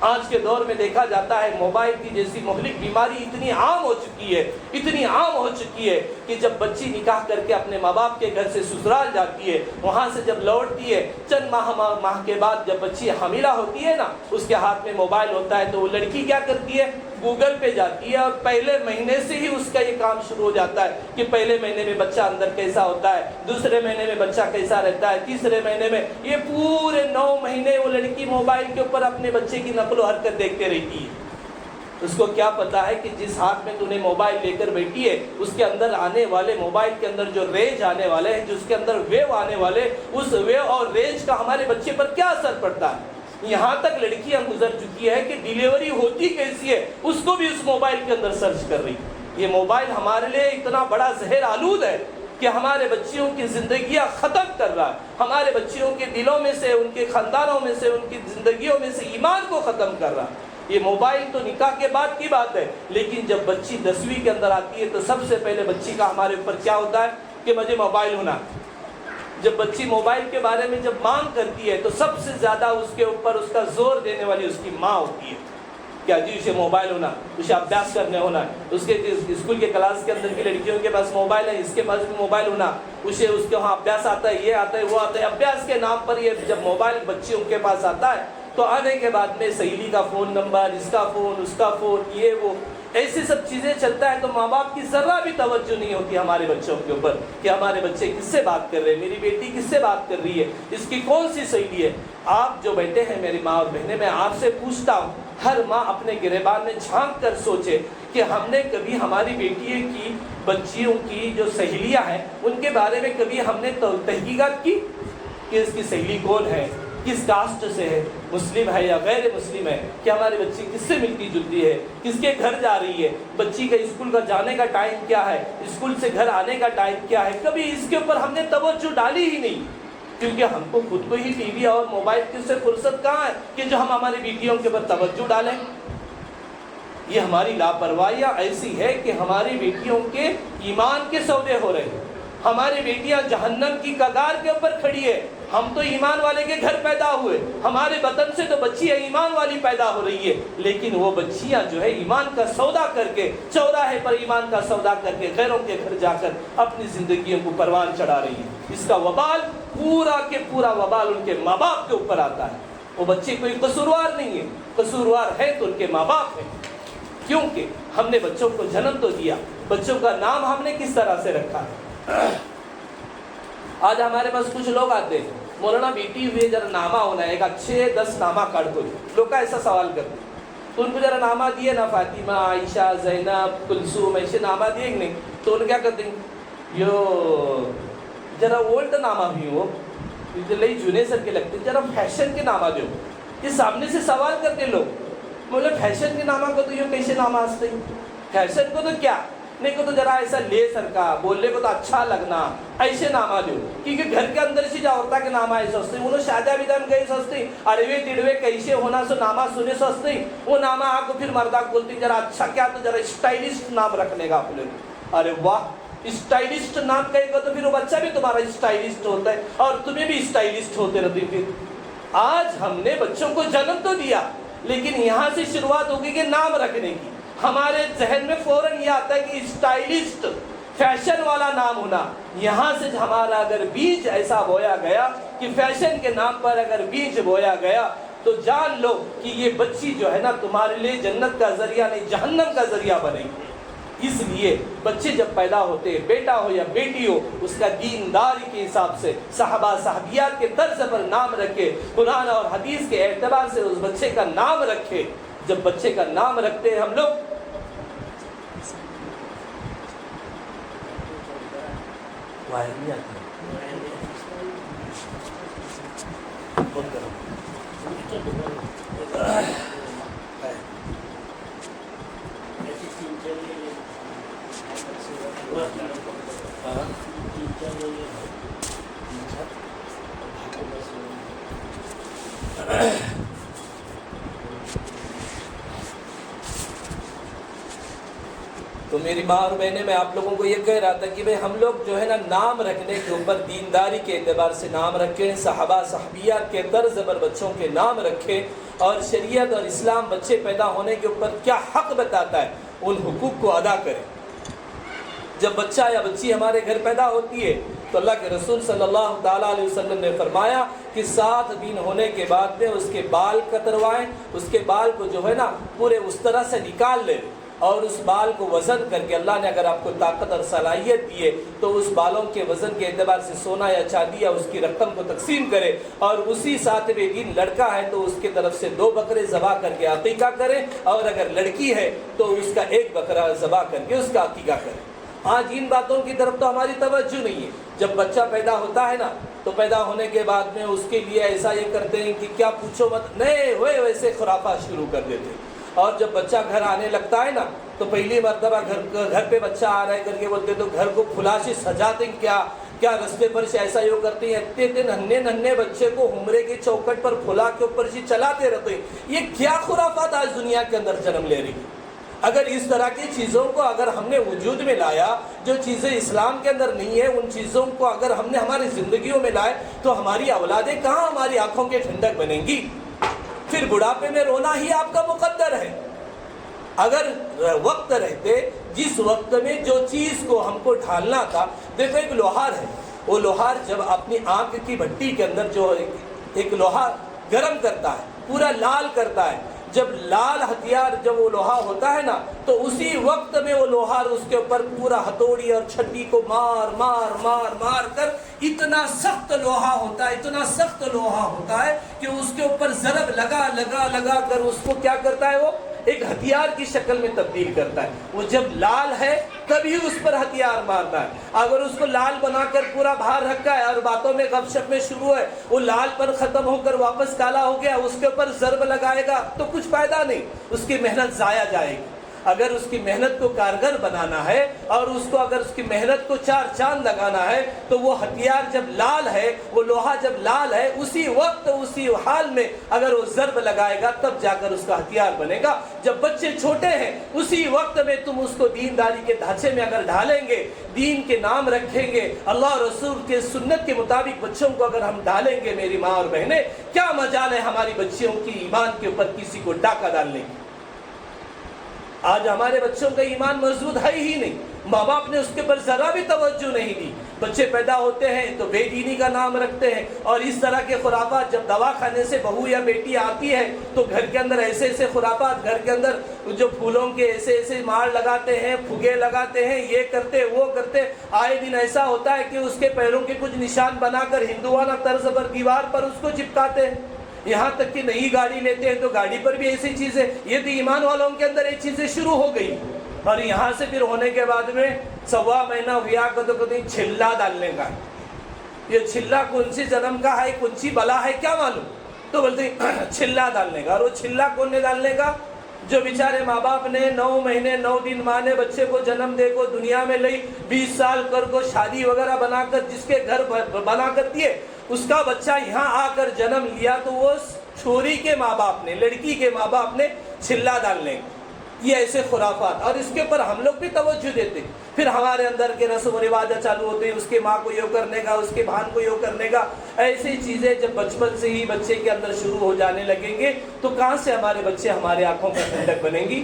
آج کے دور میں دیکھا جاتا ہے موبائل کی جیسی مہلک بیماری اتنی عام ہو چکی ہے، اتنی عام ہو چکی ہے کہ جب بچی نکاح کر کے اپنے ماں باپ کے گھر سے سسرال جاتی ہے، وہاں سے جب لوٹتی ہے چند ماہ کے بعد جب بچی حاملہ ہوتی ہے نا، اس کے ہاتھ میں موبائل ہوتا ہے تو وہ لڑکی کیا کرتی ہے؟ گوگل پہ جاتی ہے اور پہلے مہینے سے ہی اس کا یہ کام شروع ہو جاتا ہے کہ پہلے مہینے میں بچہ اندر کیسا ہوتا ہے، دوسرے مہینے میں بچہ کیسا رہتا ہے، تیسرے مہینے میں. یہ پورے 9 مہینے وہ لڑکی موبائل کے اوپر اپنے بچے کی نقل و حرکت دیکھتے رہتی ہے. اس کو کیا پتا ہے کہ جس ہاتھ میں تو نے موبائل لے کر بیٹھی ہے، اس کے اندر آنے والے موبائل کے اندر جو ریج آنے والے ہیں، جس کے اندر ویو آنے والے، اس ویو اور ریج کا ہمارے بچے پر کیا اثر پڑتا ہے. یہاں تک لڑکیاں گزر چکی ہے کہ ڈیلیوری ہوتی کیسی ہے اس کو بھی اس موبائل کے اندر سرچ کر رہی. یہ موبائل ہمارے لیے اتنا بڑا زہر آلود ہے کہ ہمارے بچیوں کی زندگیاں ختم کر رہا ہے. ہمارے بچیوں کے دلوں میں سے، ان کے خاندانوں میں سے، ان کی زندگیوں میں سے ایمان کو ختم کر رہا ہے. یہ موبائل تو نکاح کے بعد کی بات ہے، لیکن جب بچی 10ویں کے اندر آتی ہے تو سب سے پہلے بچی کا ہمارے اوپر کیا ہوتا ہے کہ مجھے موبائل ہونا. جب بچی موبائل کے بارے میں جب مانگ کرتی ہے تو سب سے زیادہ اس کے اوپر اس کا زور دینے والی اس کی ماں ہوتی ہے. کیا جی اسے موبائل ہونا، اسے ابیاس کرنے ہونا، اس کے اسکول کے کلاس کے اندر کی لڑکیوں کے پاس موبائل ہے، اس کے پاس بھی موبائل ہونا، اسے اس کے وہاں ابیاس آتا ہے، یہ آتا ہے وہ آتا ہے. ابیاس کے نام پر یہ جب موبائل بچیوں کے پاس آتا ہے تو آنے کے بعد میں سہیلی کا فون نمبر، اس کا فون، اس کا فون، یہ وہ ایسی سب چیزیں چلتا ہے. تو ماں باپ کی ذرا بھی توجہ نہیں ہوتی ہمارے بچوں کے اوپر کہ ہمارے بچے کس سے بات کر رہے ہیں، میری بیٹی کس سے بات کر رہی ہے، اس کی کون سی سہیلی ہے. آپ جو بیٹے ہیں میری ماں اور بہنیں، میں آپ سے پوچھتا ہوں، ہر ماں اپنے گریبان میں جھانک کر سوچے کہ ہم نے کبھی ہماری بیٹی کی بچیوں کی جو سہیلیاں ہیں ان کے بارے میں کبھی ہم نے تحقیقات کی کہ اس کی سہیلی کون ہے، کس کاسٹ سے ہے، مسلم ہے یا غیر مسلم ہے، کہ ہماری بچی کس سے ملتی جلتی ہے، کس کے گھر جا رہی ہے، بچی کا اسکول کا جانے کا ٹائم کیا ہے، اسکول سے گھر آنے کا ٹائم کیا ہے. کبھی اس کے اوپر ہم نے توجہ ڈالی ہی نہیں، کیونکہ ہم کو خود کو ہی ٹی وی اور موبائل کی سے فرصت کہاں ہے کہ جو ہم ہماری بیٹیوں کے اوپر توجہ ڈالیں. یہ ہماری لاپرواہیاں ایسی ہے کہ ہماری بیٹیوں کے ایمان کے سودے ہو رہے ہیں. ہماری بیٹیاں جہنم کی کگار کے اوپر کھڑی ہے. ہم تو ایمان والے کے گھر پیدا ہوئے, ہمارے بدن سے تو بچیاں ایمان والی پیدا ہو رہی ہے, لیکن وہ بچیاں جو ہے ایمان کا سودا کر کے, چوراہے پر ایمان کا سودا کر کے غیروں کے گھر جا کر اپنی زندگیوں کو پروان چڑھا رہی ہے. اس کا وبال پورا کے پورا وبال ان کے ماں باپ کے اوپر آتا ہے. وہ بچے کوئی قصوروار نہیں ہے, قصوروار ہے تو ان کے ماں باپ ہیں, کیونکہ ہم نے بچوں کو جنم تو دیا, بچوں کا نام ہم نے کس طرح سے رکھا ہے. آج ہمارے پاس کچھ لوگ آتے ہیں, مولانا بیٹی ہوئے ذرا نامہ ہونا ہے, ایک اچھے 10 نامہ کاٹ دو. لوگ کا ایسا سوال کرتے ہیں, تو ان کو ذرا نامہ دیے نا, فاطمہ, عائشہ, زینب, کلثوم, ایسے نامہ دیے کہ نہیں, تو ان کیا کرتے ہیں, یہ ذرا اولڈ نامہ بھی ہو, لئی جونے سر کے لگتے, ذرا فیشن کے نامہ دو. یہ سامنے سے سوال کرتے لوگ, بولے فیشن کے نامہ کو تو یہ کیسے نامہ آستے ہیں, فیشن کو تو کیا نہیں کو تو ذرا ایسا لے سر کا بولنے کو تو اچھا لگنا, ایسے نامہ دو. کیونکہ گھر کے اندر سے جا عورتہ کے نامہ ایسے ہستے, انہوں شادہ بیدہ میں گئی سستے, اڑوے تڑوے کیسے ہونا سو نامہ سنے سستے, وہ نامہ آپ کو پھر مردہ بولتے ذرا اچھا کیا تو ذرا اسٹائلسٹ نام رکھنے کا آپ لوگ. ارے واہ, اسٹائلسٹ نام کہے گا تو پھر وہ بچہ بھی تمہارا اسٹائلسٹ ہوتا ہے اور تمہیں بھی اسٹائلسٹ ہوتے رہتے. پھر آج ہم نے بچوں کو جنم تو دیا, لیکن یہاں سے شروعات ہوگی کہ نام رکھنے کی. ہمارے ذہن میں فوراً یہ آتا ہے کہ اسٹائلسٹ, فیشن والا نام ہونا. یہاں سے ہمارا اگر بیج ایسا بویا گیا کہ فیشن کے نام پر اگر بیج بویا گیا, تو جان لو کہ یہ بچی جو ہے نا تمہارے لیے جنت کا ذریعہ نہیں جہنم کا ذریعہ بنے گی. اس لیے بچے جب پیدا ہوتے ہیں, بیٹا ہو یا بیٹی ہو, اس کا دینداری کے حساب سے صحابہ صحابیات کے طرز پر نام رکھے, قرآن اور حدیث کے اعتبار سے اس بچے کا نام رکھے. جب بچے کا نام رکھتے ہیں ہم لوگ, تو میری ماں اور بہنیں, میں آپ لوگوں کو یہ کہہ رہا تھا کہ بھئی ہم لوگ جو ہے نا نام رکھنے کے اوپر دینداری کے اعتبار سے نام رکھیں, صحابہ صحابیات کے طرز پر بچوں کے نام رکھیں, اور شریعت اور اسلام بچے پیدا ہونے کے اوپر کیا حق بتاتا ہے ان حقوق کو ادا کریں. جب بچہ یا بچی ہمارے گھر پیدا ہوتی ہے تو اللہ کے رسول صلی اللہ تعالیٰ علیہ وسلم نے فرمایا کہ 7 دن ہونے کے بعد میں اس کے بال کتروائیں, اس کے بال کو جو ہے نا پورے اس طرح سے نکال لیں, اور اس بال کو وزن کر کے, اللہ نے اگر آپ کو طاقت اور صلاحیت دی ہے تو اس بالوں کے وزن کے اعتبار سے سونا یا چاندی یا اس کی رقم کو تقسیم کرے, اور اسی 7ویں دن لڑکا ہے تو اس کی طرف سے 2 بکرے ذبح کر کے عقیقہ کرے, اور اگر لڑکی ہے تو اس کا 1 بکرا ذبح کر کے اس کا عقیقہ کرے. آج ان باتوں کی طرف تو ہماری توجہ نہیں ہے. جب بچہ پیدا ہوتا ہے نا تو پیدا ہونے کے بعد میں اس کے لیے ایسا یہ کرتے ہیں کہ کیا پوچھو مت, نئے ہوئے ویسے خرافات شروع کر دیتے ہیں. اور جب بچہ گھر آنے لگتا ہے نا تو پہلی مرتبہ گھر پہ بچہ آ رہا ہے کر کے بولتے تو گھر کو پھلا سے سجاتے ہیں, کیا رستے پر سے ایسا یوں کرتے ہیں, اتنے ننھے بچے کو عمرے کی چوکٹ پر پھلا کے اوپر سے چلاتے رہتے ہیں. یہ کیا خرافات آج دنیا کے اندر جنم لے رہی ہے. اگر اس طرح کی چیزوں کو اگر ہم نے وجود میں لایا, جو چیزیں اسلام کے اندر نہیں ہے ان چیزوں کو اگر ہم نے ہماری زندگیوں میں لائے, تو ہماری اولادیں کہاں ہماری آنکھوں کے ٹھنڈک بنیں گی. پھر بڑھاپے میں رونا ہی آپ کا مقدر ہے. اگر وقت رہتے, جس وقت میں جو چیز کو ہم کو ڈھالنا تھا, دیکھو ایک لوہار ہے, وہ لوہار جب اپنی آنکھ کی بھٹی کے اندر جو ایک لوہا گرم کرتا ہے, پورا لال کرتا ہے, جب لال ہتھیار جب وہ لوہا ہوتا ہے نا تو اسی وقت میں وہ لوہار اس کے اوپر پورا ہتھوڑی اور چھٹی کو مار کر اتنا سخت لوہا ہوتا ہے, اتنا سخت لوہا ہوتا ہے کہ اس کے اوپر ضرب لگا کر اس کو کیا کرتا ہے, وہ ایک ہتھیار کی شکل میں تبدیل کرتا ہے. وہ جب لال ہے تبھی اس پر ہتھیار مارتا ہے. اگر اس کو لال بنا کر پورا باہر رکھا ہے اور باتوں میں گپ شپ میں شروع ہے, وہ لال پر ختم ہو کر واپس کالا ہو گیا, اس کے اوپر ضرب لگائے گا تو کچھ فائدہ نہیں, اس کی محنت ضائع جائے گی. اگر اس کی محنت کو کارگر بنانا ہے اور اگر اس کی محنت کو 4 چاند لگانا ہے تو وہ ہتھیار جب لال ہے، وہ لوہا جب لال ہے، اسی وقت اسی حال میں اگر وہ ضرب لگائے گا تب جا کر اس کا ہتھیار بنے گا۔ جب بچے چھوٹے ہیں اسی وقت میں تم اس کو دینداری کے ڈھانچے میں اگر ڈھالیں گے، دین کے نام رکھیں گے، اللہ اور رسول کے سنت کے مطابق بچوں کو اگر ہم ڈالیں گے، میری ماں اور بہنیں، کیا مجال ہے ہماری بچیوں کی ایمان کے اوپر کسی کو ڈاکہ ڈالنے کی۔ آج ہمارے بچوں کا ایمان مضبوط ہے ہی نہیں، ماں باپ نے اس کے پر ذرا بھی توجہ نہیں دی۔ بچے پیدا ہوتے ہیں تو بے دینی کا نام رکھتے ہیں، اور اس طرح کے خرافات، جب دواخانے سے بہو یا بیٹی آتی ہے تو گھر کے اندر ایسے ایسے خرافات، گھر کے اندر جو پھولوں کے ایسے ایسے مار لگاتے ہیں، پھگے لگاتے ہیں، یہ کرتے وہ کرتے، آئے دن ایسا ہوتا ہے کہ اس کے پیروں کے کچھ نشان بنا کر ہندوانہ طرز پر دیوار پر اس کو چپکاتے ہیں۔ یہاں تک کہ نئی گاڑی لیتے ہیں تو گاڑی پر بھی ایسی چیزیں، یہ تو ایمان والوں کے اندر یہ چیزیں شروع ہو گئی۔ اور یہاں سے پھر ہونے کے بعد میں 1.25 مہینہ ہوا تو کہیں چھلا ڈالنے کا، یہ چھلا کون سی جنم کا ہے، کون سی بلا ہے کیا معلوم، تو بولتے ہیں چھلا ڈالنے کا۔ اور وہ چھلا کون نے ڈالنے کا؟ جو بیچارے ماں باپ نے 9 مہینے 9 دن ماں نے بچے کو جنم دے کو دنیا میں لئی، 20 سال کر کو شادی وغیرہ بنا کر جس کے گھر بنا کر دیے، اس کا بچہ یہاں آ کر جنم لیا تو وہ چھوری کے ماں باپ نے، لڑکی کے ماں باپ نے چھلا ڈالنے، یہ ایسے خرافات، اور اس کے اوپر ہم لوگ بھی توجہ دیتے۔ پھر ہمارے اندر کے رسم و رواج چالو ہوتے ہیں، اس کے ماں کو یہ کرنے کا، اس کے بہن کو یہ کرنے کا، ایسی چیزیں جب بچپن سے ہی بچے کے اندر شروع ہو جانے لگیں گے تو کہاں سے ہمارے بچے ہمارے آنکھوں پر ٹھنڈک بنیں گی؟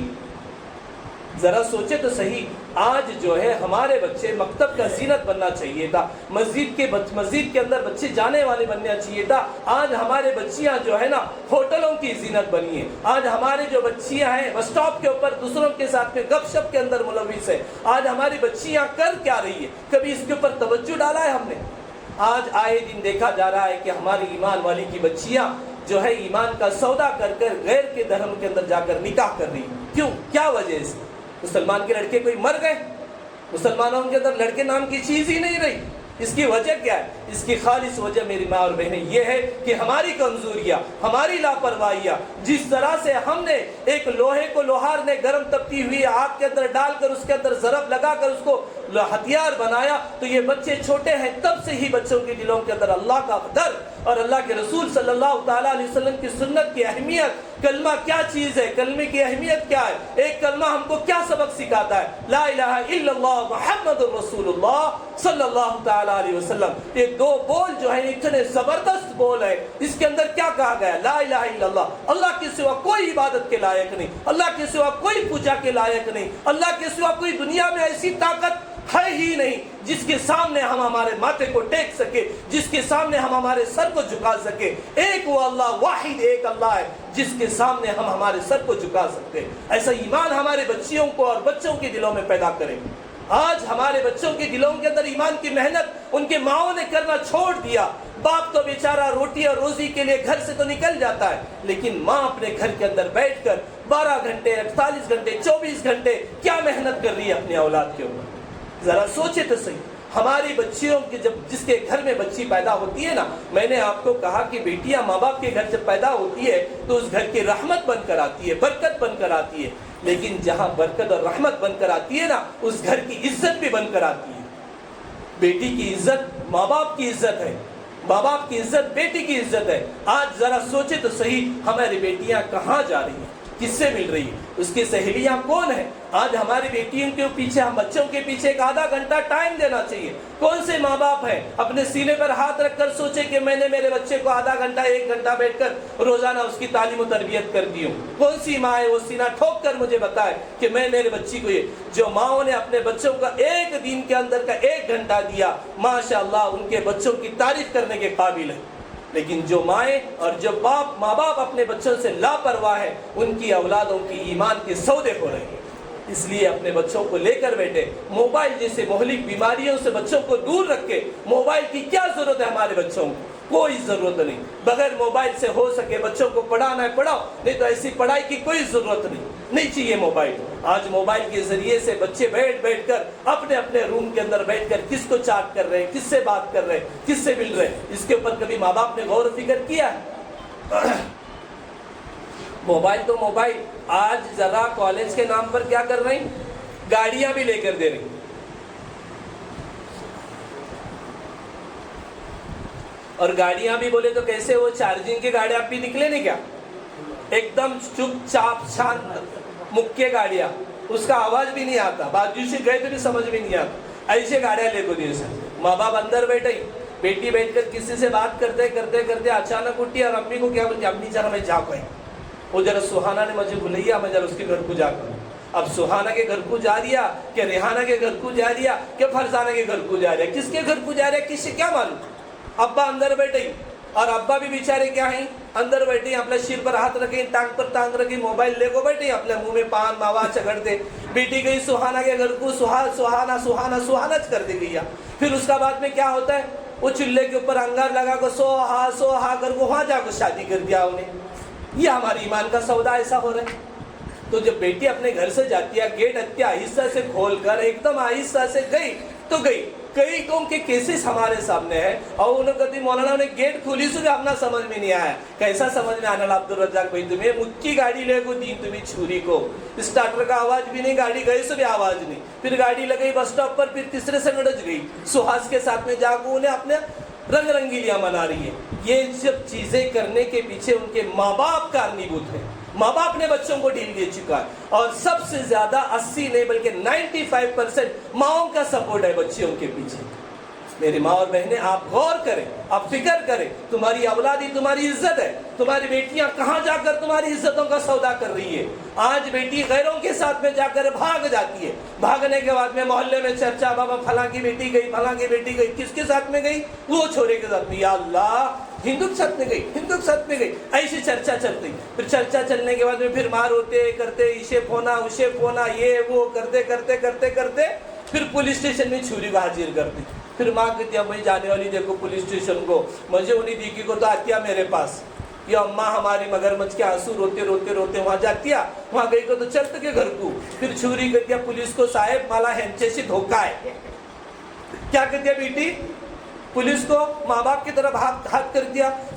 ذرا سوچے تو صحیح، آج جو ہے ہمارے بچے مکتب کا زینت بننا چاہیے تھا، مسجد کے اندر بچے جانے والے بننا چاہیے تھا۔ آج ہمارے بچیاں جو ہے نا ہوٹلوں کی زینت بنی ہے۔ آج ہمارے جو بچیاں ہیں بس اسٹاپ کے اوپر دوسروں کے ساتھ میں گپ شپ کے اندر ملوث ہے۔ آج ہماری بچیاں کر کیا رہی ہے، کبھی اس کے اوپر توجہ ڈالا ہے ہم نے؟ آج آئے دن دیکھا جا رہا ہے کہ ہماری ایمان والی کی بچیاں جو ہے ایمان کا سودا کر کر غیر کے دھرم کے اندر جا کر نکاح کر رہی ہیں۔ کیوں؟ کیا وجہ ہے؟ مسلمان کے لڑکے کوئی مر گئے؟ مسلمانوں کے اندر لڑکے نام کی چیز ہی نہیں رہی۔ اس کی وجہ کیا ہے؟ اس کی خالص وجہ میری ماں اور بہنیں یہ ہے کہ ہماری کمزوریاں، ہماری لاپرواہیاں، جس طرح سے ہم نے ایک لوہے کو لوہار نے گرم تپتی ہوئی آگ کے اندر ڈال کر اس کے اندر ضرب لگا کر اس کو ہتھیار بنایا، تو یہ بچے چھوٹے ہیں تب سے ہی بچوں کے دلوں کے اندر اللہ کا ڈر اور اللہ کے رسول صلی اللہ تعالیٰ علیہ وسلم کی سنت کی اہمیت، کلمہ کیا چیز ہے، کلمے کی اہمیت کیا ہے، ایک کلمہ ہم کو کیا سبق سکھاتا ہے، لا الہ الا اللہ محمد الرسول اللہ صلی اللہ تعالیٰ علیہ وسلم۔ یہ 2 بول جو ہیں اتنے زبردست بول ہے، اس کے اندر کیا کہا گیا؟ لا الہ الا اللہ، اللہ کے سوا کوئی عبادت کے لائق نہیں، اللہ کے سوا کوئی پوجا کے لائق نہیں، اللہ کے سوا کوئی دنیا میں ایسی طاقت ہے ہی نہیں جس کے سامنے ہم ہمارے ماتھے کو ٹیک سکے، جس کے سامنے ہم ہمارے سر کو جھکا سکے۔ ایک وہ اللہ، واحد ایک اللہ ہے جس کے سامنے ہم ہمارے سر کو جھکا سکتے ہیں۔ ایسا ایمان ہمارے بچیوں کو اور بچوں کے دلوں میں پیدا کریں۔ آج ہمارے بچوں کے دلوں کے اندر ایمان کی محنت ان کے ماؤں نے کرنا چھوڑ دیا۔ باپ تو بیچارہ روٹی اور روزی کے لیے گھر سے تو نکل جاتا ہے، لیکن ماں اپنے گھر کے اندر بیٹھ کر 12 گھنٹے 48 گھنٹے 24 گھنٹے کیا محنت کر رہی ہے اپنے اولاد کے اوپر؟ ذرا سوچے تو صحیح۔ ہماری بچیوں کی جس کے گھر میں بچی پیدا ہوتی ہے نا، میں نے آپ کو کہا کہ بیٹیاں ماں باپ کے گھر جب پیدا ہوتی ہے تو اس گھر کی رحمت بن کر آتی ہے، برکت بن کر آتی ہے، لیکن جہاں برکت اور رحمت بن کر آتی ہے نا، اس گھر کی عزت بھی بن کر آتی ہے۔ بیٹی کی عزت ماں باپ کی عزت ہے، ماں باپ کی عزت بیٹی کی عزت ہے۔ آج ذرا سوچے تو صحیح، ہماری بیٹیاں کہاں جا رہی ہیں، کس سے مل رہی ہے، اس کی سہیلیاں کون ہیں؟ آج ہماری بیٹیوں کے پیچھے، ہم بچوں کے پیچھے ایک آدھا گھنٹہ ٹائم دینا چاہیے۔ کون سے ماں باپ ہیں اپنے سینے پر ہاتھ رکھ کر سوچے کہ میں نے میرے بچے کو آدھا گھنٹہ 1 گھنٹہ بیٹھ کر روزانہ اس کی تعلیم و تربیت کر دی ہوں؟ کون سی ماں ہے وہ سینہ ٹھوک کر مجھے بتائے کہ میں میرے بچی کو یہ، جو ماؤں نے اپنے بچوں کا ایک دن کے اندر کا 1 گھنٹہ دیا، ماشاءاللہ ان کے بچوں کی تعریف کرنے کے قابل ہے۔ لیکن جو مائیں اور جو ماں باپ اپنے بچوں سے لاپرواہ ہیں، ان کی اولادوں کی ایمان کے سودے ہو رہے ہیں۔ اس لیے اپنے بچوں کو لے کر بیٹھے، موبائل جیسے مہلک بیماریوں سے بچوں کو دور رکھے۔ موبائل کی کیا ضرورت ہے ہمارے بچوں کو؟ کوئی ضرورت نہیں۔ بغیر موبائل سے ہو سکے بچوں کو پڑھانا ہے پڑھاؤ، نہیں تو ایسی پڑھائی کی کوئی ضرورت نہیں چاہیے موبائل۔ آج موبائل کے ذریعے سے بچے بیٹھ کر اپنے اپنے روم کے اندر بیٹھ کر کس کو چیٹ کر رہے ہیں، کس سے بات کر رہے ہیں، کس سے مل رہے ہیں، اس کے اوپر کبھی ماں باپ نے غور و فکر کیا ہے؟ موبائل تو موبائل، آج ذرا کالج کے نام پر کیا کر رہی، گاڑیاں بھی لے کر دے رہی. اور گاڑیاں بھی بولے تو کیسے، وہ چارجنگ کی گاڑیاں بھی نکلے نہیں کیا، ایک دم چپ چاپ شانت مکے گاڑیاں، اس کا آواز بھی نہیں آتا، بازو سے گئے تو بھی سمجھ بھی نہیں آتا، ایسے گاڑیاں لے کو دیے سر. ماں باپ اندر بیٹھے، بیٹی بیٹھ کر کسی سے بات کرتے کرتے کرتے اچانک اٹھی اور امی کو کیا بولتی، امی ذرا میں جا پائیں، وہ ذرا سہانا نے مجھے بلیا، میں ذرا اس کے گھر کو جا کر. اب سہانا کے گھر کو جا رہا کہ ریحانہ کے گھر کو جا رہا کہ فرزانہ کے گھر کو جا رہا، کس کے گھر کو جا رہا ہے کس سے کیا معلوم. ابا اندر بیٹھے، اور ابا بھی بیچارے کیا ہیں، اندر بیٹھے، اپنے سر پر ہاتھ رکھے، ٹانگ پر ٹانگ رکھی، موبائل لے کو بیٹھے، اپنے منہ میں پان ماوا چگڑتے. بیٹی گئی سہانا کے گھر کو، سہانا سہانا سہانا کر دے گئی. پھر اس کا بعد میں کیا ہوتا ہے، وہ چولہے کے اوپر انگار لگا کو سوہا کر کو وہاں جا کر شادی کر دیا انہیں. یہ ہماری ایمان کا سودا ایسا ہو رہا ہے. تو جب بیٹی اپنے گھر سے جاتی ہے، گیٹ اتیا آہستہ سے کھول کر ایک دم آہستہ سے گئی تو گئی. کئی قوم کے کیسز ہمارے سامنے ہیں، اور انہوں کہتی مولانا نے گیٹ کھولی سے بھی اپنا سمجھ میں نہیں آیا. کیسا سمجھ میں آنا عبدالرزاق بھائی، تمہیں مکی گاڑی لے کو دی، تمہیں چھری کو اسٹارٹر کا آواز بھی نہیں، گاڑی گئی سے بھی آواز نہیں. پھر گاڑی لگئی بس اسٹاپ پر، پھر تیسرے سے نڑج گئی، سہاس کے ساتھ میں جا کو انہیں اپنے رنگ رنگیلیاں منا رہی ہے. یہ سب چیزیں کرنے کے پیچھے ان کے ماں باپ کارنیبوت ہیں. ماں باپ نے بچوں کو ڈھیل دے چکا ہے، اور سب سے زیادہ 80 نہیں بلکہ 95% ماؤں کا سپورٹ ہے بچیوں کے پیچھے. میری ماں اور بہنیں، آپ غور کریں، آپ فکر کریں، تمہاری اولادی تمہاری عزت ہے. تمہاری بیٹیاں کہاں جا کر تمہاری عزتوں کا سودا کر رہی ہے. آج بیٹی غیروں کے ساتھ میں جا کر بھاگ جاتی ہے، بھاگنے کے بعد میں محلے میں چرچا، بابا فلاں کی بیٹی گئی، فلاں کی بیٹی گئی. کس کے ساتھ میں گئی، وہ چھوڑے کے ساتھ میں. یا اللہ، ہندو کے ساتھ میں گئی، ہندو کے ساتھ میں گئی، ایسی چرچا چلتی. پھر چرچا چلنے کے بعد میں پھر مار ہوتے کرتے، اسے پھونا اسے پھونا، یہ وہ کرتے کرتے کرتے کرتے پھر پولیس اسٹیشن میں چھری کو حاضر کرتی. پھر ماں کہتی ہے، میں جانے والی دیکھو پولیس اسٹیشن کو، مجھے انہیں دیکھی کو تو آتیا میرے پاس. یہ اماں ہماری مگرمچھ کے آنسو روتے روتے روتے وہاں جاتی ہے، وہاں گئی کو تو چلتے کے گھر کو. پھر چھری کہتی ہے پولیس کو، صاحب مالا ہنچے سے دھوکا ہے. کیا کہتی ہے بیٹی، پولیس کو ماں باپ کی طرف ہاتھ کر دیا،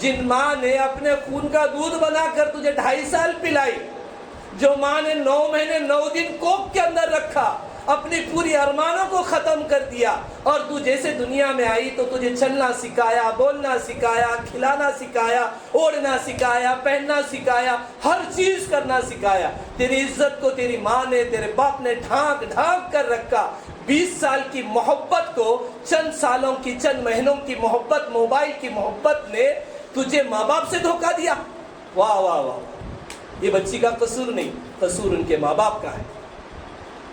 جن ماں نے اپنے خون کا دودھ بنا کر تجھے 2.5 سال پلائی، جو ماں نے 9 مہینے 9 دن کوک کے اندر رکھا، اپنی پوری ارمانوں کو ختم کر دیا، اور تو جیسے دنیا میں آئی تو تجھے چلنا سکھایا، بولنا سکھایا، کھلانا سکھایا، اوڑھنا سکھایا، پہننا سکھایا، ہر چیز کرنا سکھایا. تیری عزت کو تیری ماں نے، تیرے باپ نے ڈھانک ڈھانک کر رکھا. 20 سال کی محبت کو چند سالوں کی، چند مہینوں کی محبت، موبائل کی محبت نے تجھے ماں باپ سے دھوکا دیا. واہ واہ واہ. یہ بچی کا قصور نہیں، قصور ان کے ماں باپ کا ہے.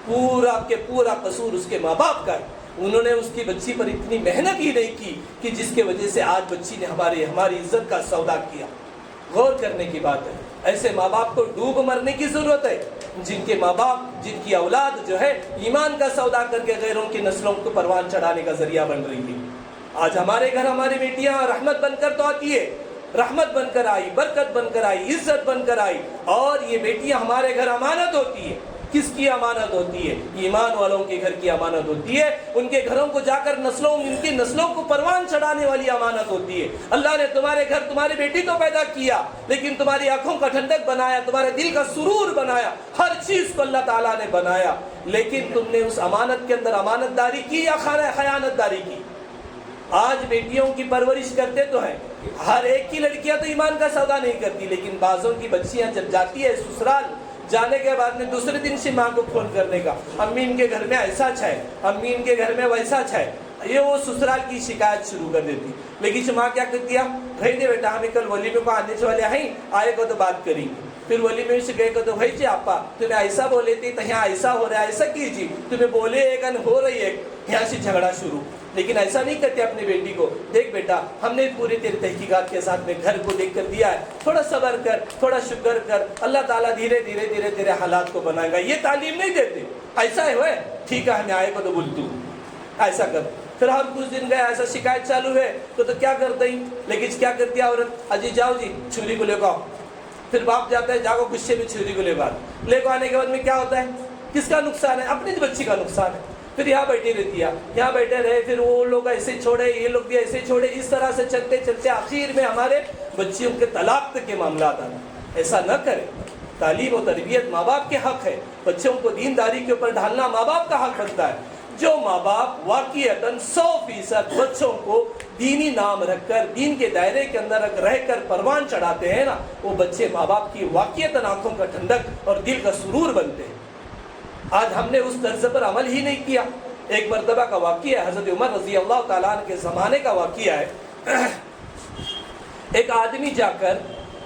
پورا کے پورا قصور اس کے ماں باپ کا ہے. انہوں نے اس کی بچی پر اتنی محنت ہی نہیں کی کہ جس کے وجہ سے آج بچی نے ہماری عزت کا سودا کیا. غور کرنے کی بات ہے. ایسے ماں باپ کو ڈوب مرنے کی ضرورت ہے جن کے ماں باپ، جن کی اولاد جو ہے ایمان کا سودا کر کے غیروں کی نسلوں کو پروان چڑھانے کا ذریعہ بن رہی ہے. آج ہمارے گھر ہماری بیٹیاں رحمت بن کر تو آتی ہے، رحمت بن کر آئی، برکت بن کر آئی، عزت بن کر آئی. اور یہ بیٹیاں ہمارے گھر امانت ہوتی ہے. کس کی امانت ہوتی ہے؟ ایمان والوں کے گھر کی امانت ہوتی ہے. ان کے گھروں کو جا کر ان کی نسلوں کو پروان چڑھانے والی امانت ہوتی ہے. اللہ نے تمہارے گھر تمہاری بیٹی تو پیدا کیا، لیکن تمہاری آنکھوں کا ٹھنڈک بنایا، تمہارے دل کا سرور بنایا، ہر چیز کو اللہ تعالیٰ نے بنایا. لیکن تم نے اس امانت کے اندر امانت داری کی یا خیانت داری کی؟ آج بیٹیوں کی پرورش کرتے تو ہیں، ہر ایک کی لڑکیاں تو ایمان کا سودا نہیں کرتی، لیکن بعضوں کی بچیاں جب جاتی ہے سسرال، جانے کے بعد میں دوسرے دن سے ماں کو فون کرنے کا، امی ان کے گھر میں ایسا ہے، امی ان کے گھر میں ویسا ہے، یہ وہ سسرال کی شکایت شروع کر دیتی. لیکن ماں کیا کرتی ہے، بھائی دے بیٹا ہمیں کل ولیمے کو آنے والے ہیں، آئے کو تو بات کریں گے. پھر ولیمے سے گئے کو تو بھائی جی آپا تمہیں ایسا بولے تھے تو یہاں ایسا ہو رہا ہے، ایسا کیجیے، تمہیں بولے ایک ہو رہی ہے، یہاں سے جھگڑا شروع. لیکن ایسا نہیں کرتے اپنی بیٹی کو، دیکھ بیٹا ہم نے پوری تیری تحقیقات کے ساتھ میں گھر کو دیکھ کر دیا ہے، تھوڑا صبر کر، تھوڑا شکر کر، اللہ تعالیٰ دھیرے دھیرے دھیرے تیرے حالات کو بنائے گا. یہ تعلیم نہیں دیتے. ایسا ہے ہوئے ٹھیک ہے ہمیں آئے کو تو بولتو ایسا کر. پھر ہم کچھ دن گئے، ایسا شکایت چالو ہے تو کیا کرتے ہیں، لیکن کیا کرتی ہے عورت، اجی جاؤ جی چھری کو لے کو آؤ. پھر باپ جاتا ہے، جاؤ غصے میں چھری کو لے کو آنے کے بعد میں کیا ہوتا ہے، کس کا نقصان ہے؟ اپنی بچی کا نقصان ہے. پھر یہاں بیٹھی رہتی ہے، یہاں بیٹھے رہے، پھر وہ لوگ ایسے چھوڑے، یہ لوگ بھی ایسے چھوڑے، اس طرح سے چلتے چلتے آخر میں ہمارے بچیوں کے طلاق تک کے معاملات آنا۔ ایسا نہ کرے۔ تعلیم و تربیت ماں باپ کے حق ہے، بچوں کو دینداری کے اوپر ڈھالنا ماں باپ کا حق بنتا ہے۔ جو ماں باپ واقعتاً 100% بچوں کو دینی نام رکھ کر دین کے دائرے کے اندر رہ کر پروان چڑھاتے ہیں نا، وہ بچے ماں باپ کی واقعتاً آنکھوں کا ٹھنڈک اور دل کا سرور بنتے ہیں۔ آج ہم نے اس طرز پر عمل ہی نہیں کیا۔ ایک مرتبہ کا واقعہ ہے، حضرت عمر رضی اللہ تعالیٰ عنہ کے زمانے کا واقعہ ہے۔ ایک آدمی جا کر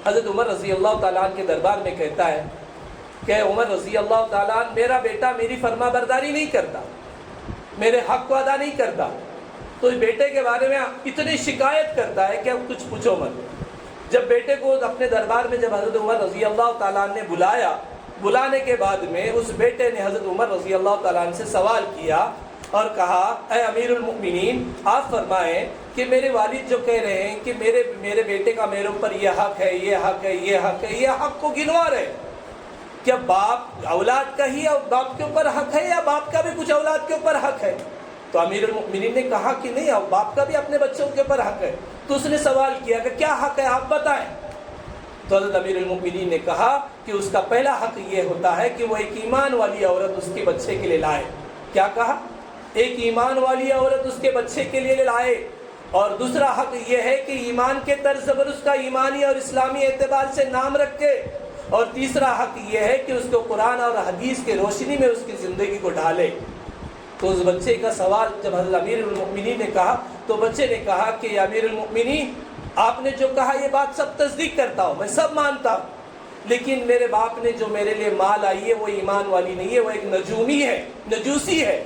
حضرت عمر رضی اللہ تعالیٰ عنہ کے دربار میں کہتا ہے کہ عمر رضی اللہ تعالیٰ عنہ، میرا بیٹا میری فرما برداری نہیں کرتا، میرے حق کو ادا نہیں کرتا۔ تو بیٹے کے بارے میں اتنی شکایت کرتا ہے کہ اب کچھ پوچھو مت۔ جب بیٹے کو اپنے دربار میں جب حضرت عمر رضی اللہ تعالیٰ عنہ نے بلایا، بلانے کے بعد میں اس بیٹے نے حضرت عمر رضی اللہ تعالیٰ عنہ سے سوال کیا اور کہا، اے امیر المؤمنین، آپ فرمائیں کہ میرے والد جو کہہ رہے ہیں کہ میرے بیٹے کا میرے اوپر یہ حق ہے، یہ حق ہے، یہ حق ہے، یہ حق کو گنوا رہے، کیا باپ اولاد کا ہی باپ کے اوپر حق ہے یا باپ کا بھی کچھ اولاد کے اوپر حق ہے؟ تو امیر المؤمنین نے کہا کہ نہیں، اب باپ کا بھی اپنے بچوں کے اوپر حق ہے۔ تو اس نے سوال کیا کہ کیا حق ہے آپ بتائیں۔ تو حضرت امیر المؤمنین نے کہا کہ اس کا پہلا حق یہ ہوتا ہے کہ وہ ایک ایمان والی عورت اس کے بچے کے لیے لائے۔ کیا کہا؟ ایک ایمان والی عورت اس کے بچے کے لیے لائے۔ اور دوسرا حق یہ ہے کہ ایمان کے طرز پر اس کا ایمانی اور اسلامی اعتبار سے نام رکھے۔ اور تیسرا حق یہ ہے کہ اس کو قرآن اور حدیث کے روشنی میں اس کی زندگی کو ڈھالے۔ تو اس بچے کا سوال جب حضرت امیر المؤمنین نے کہا تو بچے نے کہا کہ یا امیر المؤمنین، آپ نے جو کہا یہ بات سب تصدیق کرتا ہوں، میں سب مانتا ہوں، لیکن میرے باپ نے جو میرے لیے مال آئی ہے وہ ایمان والی نہیں ہے، وہ ایک نجومی ہے، نجوسی ہے۔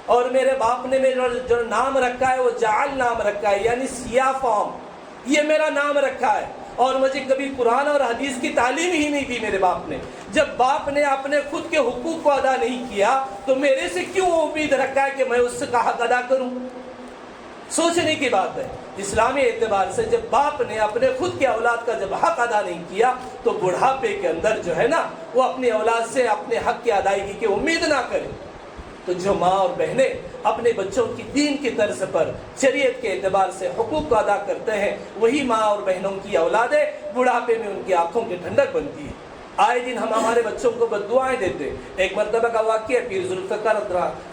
اور میرے باپ نے میرا جو نام رکھا ہے وہ جعل نام رکھا ہے، یعنی سیاہ فام، یہ میرا نام رکھا ہے، اور مجھے کبھی قرآن اور حدیث کی تعلیم ہی نہیں دی میرے باپ نے۔ جب باپ نے اپنے خود کے حقوق کو ادا نہیں کیا تو میرے سے کیوں امید رکھا ہے کہ میں اس کا حق ادا کروں؟ سوچنے کی بات ہے۔ اسلامی اعتبار سے جب باپ نے اپنے خود کے اولاد کا جب حق ادا نہیں کیا تو بڑھاپے کے اندر جو ہے نا وہ اپنی اولاد سے اپنے حق کی ادائیگی کی امید نہ کرے۔ تو جو ماں اور بہنیں اپنے بچوں کی دین کی طرز پر شریعت کے اعتبار سے حقوق کو ادا کرتے ہیں، وہی ماں اور بہنوں کی اولادیں بڑھاپے میں ان کی آنکھوں کی ٹھنڈک بنتی ہے۔ آئے دن ہم ہمارے بچوں کو بد دعائیں دیتے۔ ایک مرتبہ کا واقعہ پیر ذوالفقار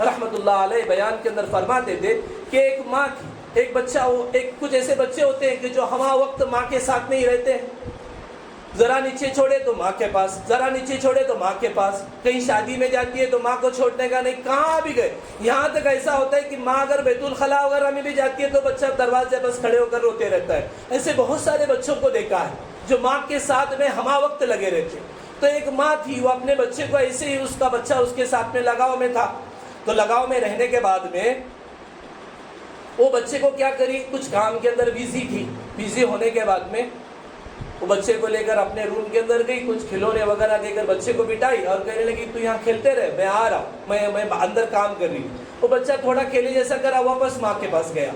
رحمۃ اللہ علیہ بیان کے اندر فرماتے تھے کہ ایک ماں تھی، ایک بچہ، کچھ ایسے بچے ہوتے ہیں کہ جو ہما وقت ماں کے ساتھ نہیں رہتے ہیں، ذرا نیچے چھوڑے تو ماں کے پاس، ذرا نیچے چھوڑے تو ماں کے پاس، کہیں شادی میں جاتی ہے تو ماں کو چھوڑنے کا نہیں، کہاں بھی گئے۔ یہاں تک ایسا ہوتا ہے کہ ماں اگر بیت الخلاء وغیرہ میں بھی جاتی ہے تو بچہ دروازے بس کھڑے ہو کر روتے رہتا ہے۔ ایسے بہت سارے بچوں کو دیکھا ہے جو ماں کے ساتھ میں ہما وقت لگے رہتے۔ تو ایک ماں تھی، وہ اپنے بچے کو ایسے ہی، اس کا بچہ اس کے ساتھ میں لگاؤ میں تھا، تو لگاؤ میں رہنے کے بعد میں وہ بچے کو کیا کری، کچھ کام کے اندر بیزی تھی، بیزی ہونے کے بعد میں وہ بچے کو لے کر اپنے روم کے اندر گئی، کچھ کھلونے وغیرہ دے کر بچے کو بٹائی اور کہنے لگی تو یہاں کھیلتے رہے، میں آ رہا ہوں، میں اندر کام کر رہی ہوں۔ وہ بچہ تھوڑا کھیلے جیسا کرا، واپس ماں کے پاس گیا۔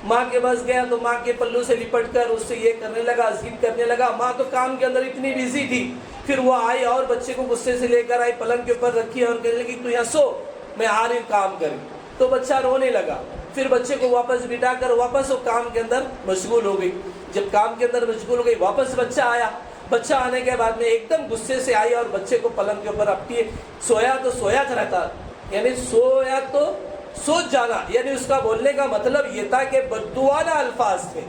ماں کے پاس گیا تو ماں کے پلو سے لپٹ کر اس سے یہ کرنے لگا، ضد کرنے لگا۔ ماں تو کام کے اندر اتنی بیزی تھی، پھر وہ آئی اور بچے کو غصے سے لے کر آئی، پلنگ کے اوپر رکھی اور کہنے لگی تو یہاں سو، میں آ رہی ہوں کام کر۔ تو بچہ رونے لگا، پھر بچے کو واپس بٹا کر واپس وہ کام کے اندر مشغول ہو گئی۔ جب کام کے اندر مشغول ہو گئی، واپس بچہ آیا۔ بچہ آنے کے بعد میں ایک دم غصے سے آئی اور بچے کو پلنگ کے اوپر اپٹی، سویا تو سویا رہتا، یعنی سویا تو سوچ جانا، یعنی اس کا بولنے کا مطلب یہ تھا کہ بددعانہ الفاظ تھے۔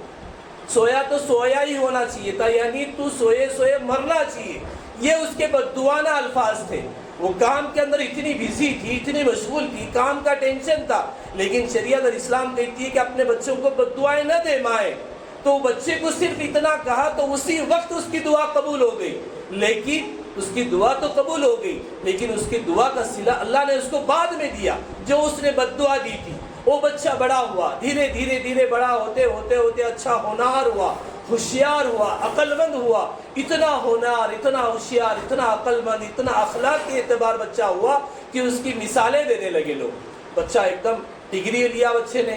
سویا تو سویا ہی ہونا چاہیے تھا، یعنی تو سوئے سوئے مرنا چاہیے، یہ اس کے بددعانہ الفاظ تھے۔ وہ کام کے اندر اتنی بیزی تھی، اتنی مشغول تھی، کام کا ٹینشن تھا، لیکن شریعت اور اسلام کہتی ہے کہ اپنے بچوں کو بددعائیں نہ دے مائیں۔ تو بچے کو صرف اتنا کہا تو اسی وقت اس کی دعا قبول ہو گئی، لیکن اس کی دعا تو قبول ہو گئی، لیکن اس کی دعا کا صلہ اللہ نے اس کو بعد میں دیا جو اس نے بد دعا دی تھی۔ وہ بچہ بڑا ہوا، دھیرے دھیرے دھیرے بڑا ہوتے ہوتے ہوتے اچھا ہونہار ہوا، ہوشیار ہوا، عقل مند ہوا۔ اتنا ہونہار، اتنا ہوشیار، اتنا عقل مند، اتنا اخلاق کے اعتبار بچہ ہوا کہ اس کی مثالیں دینے لگے لوگ۔ بچہ ایک دم ڈگری لیا، بچے نے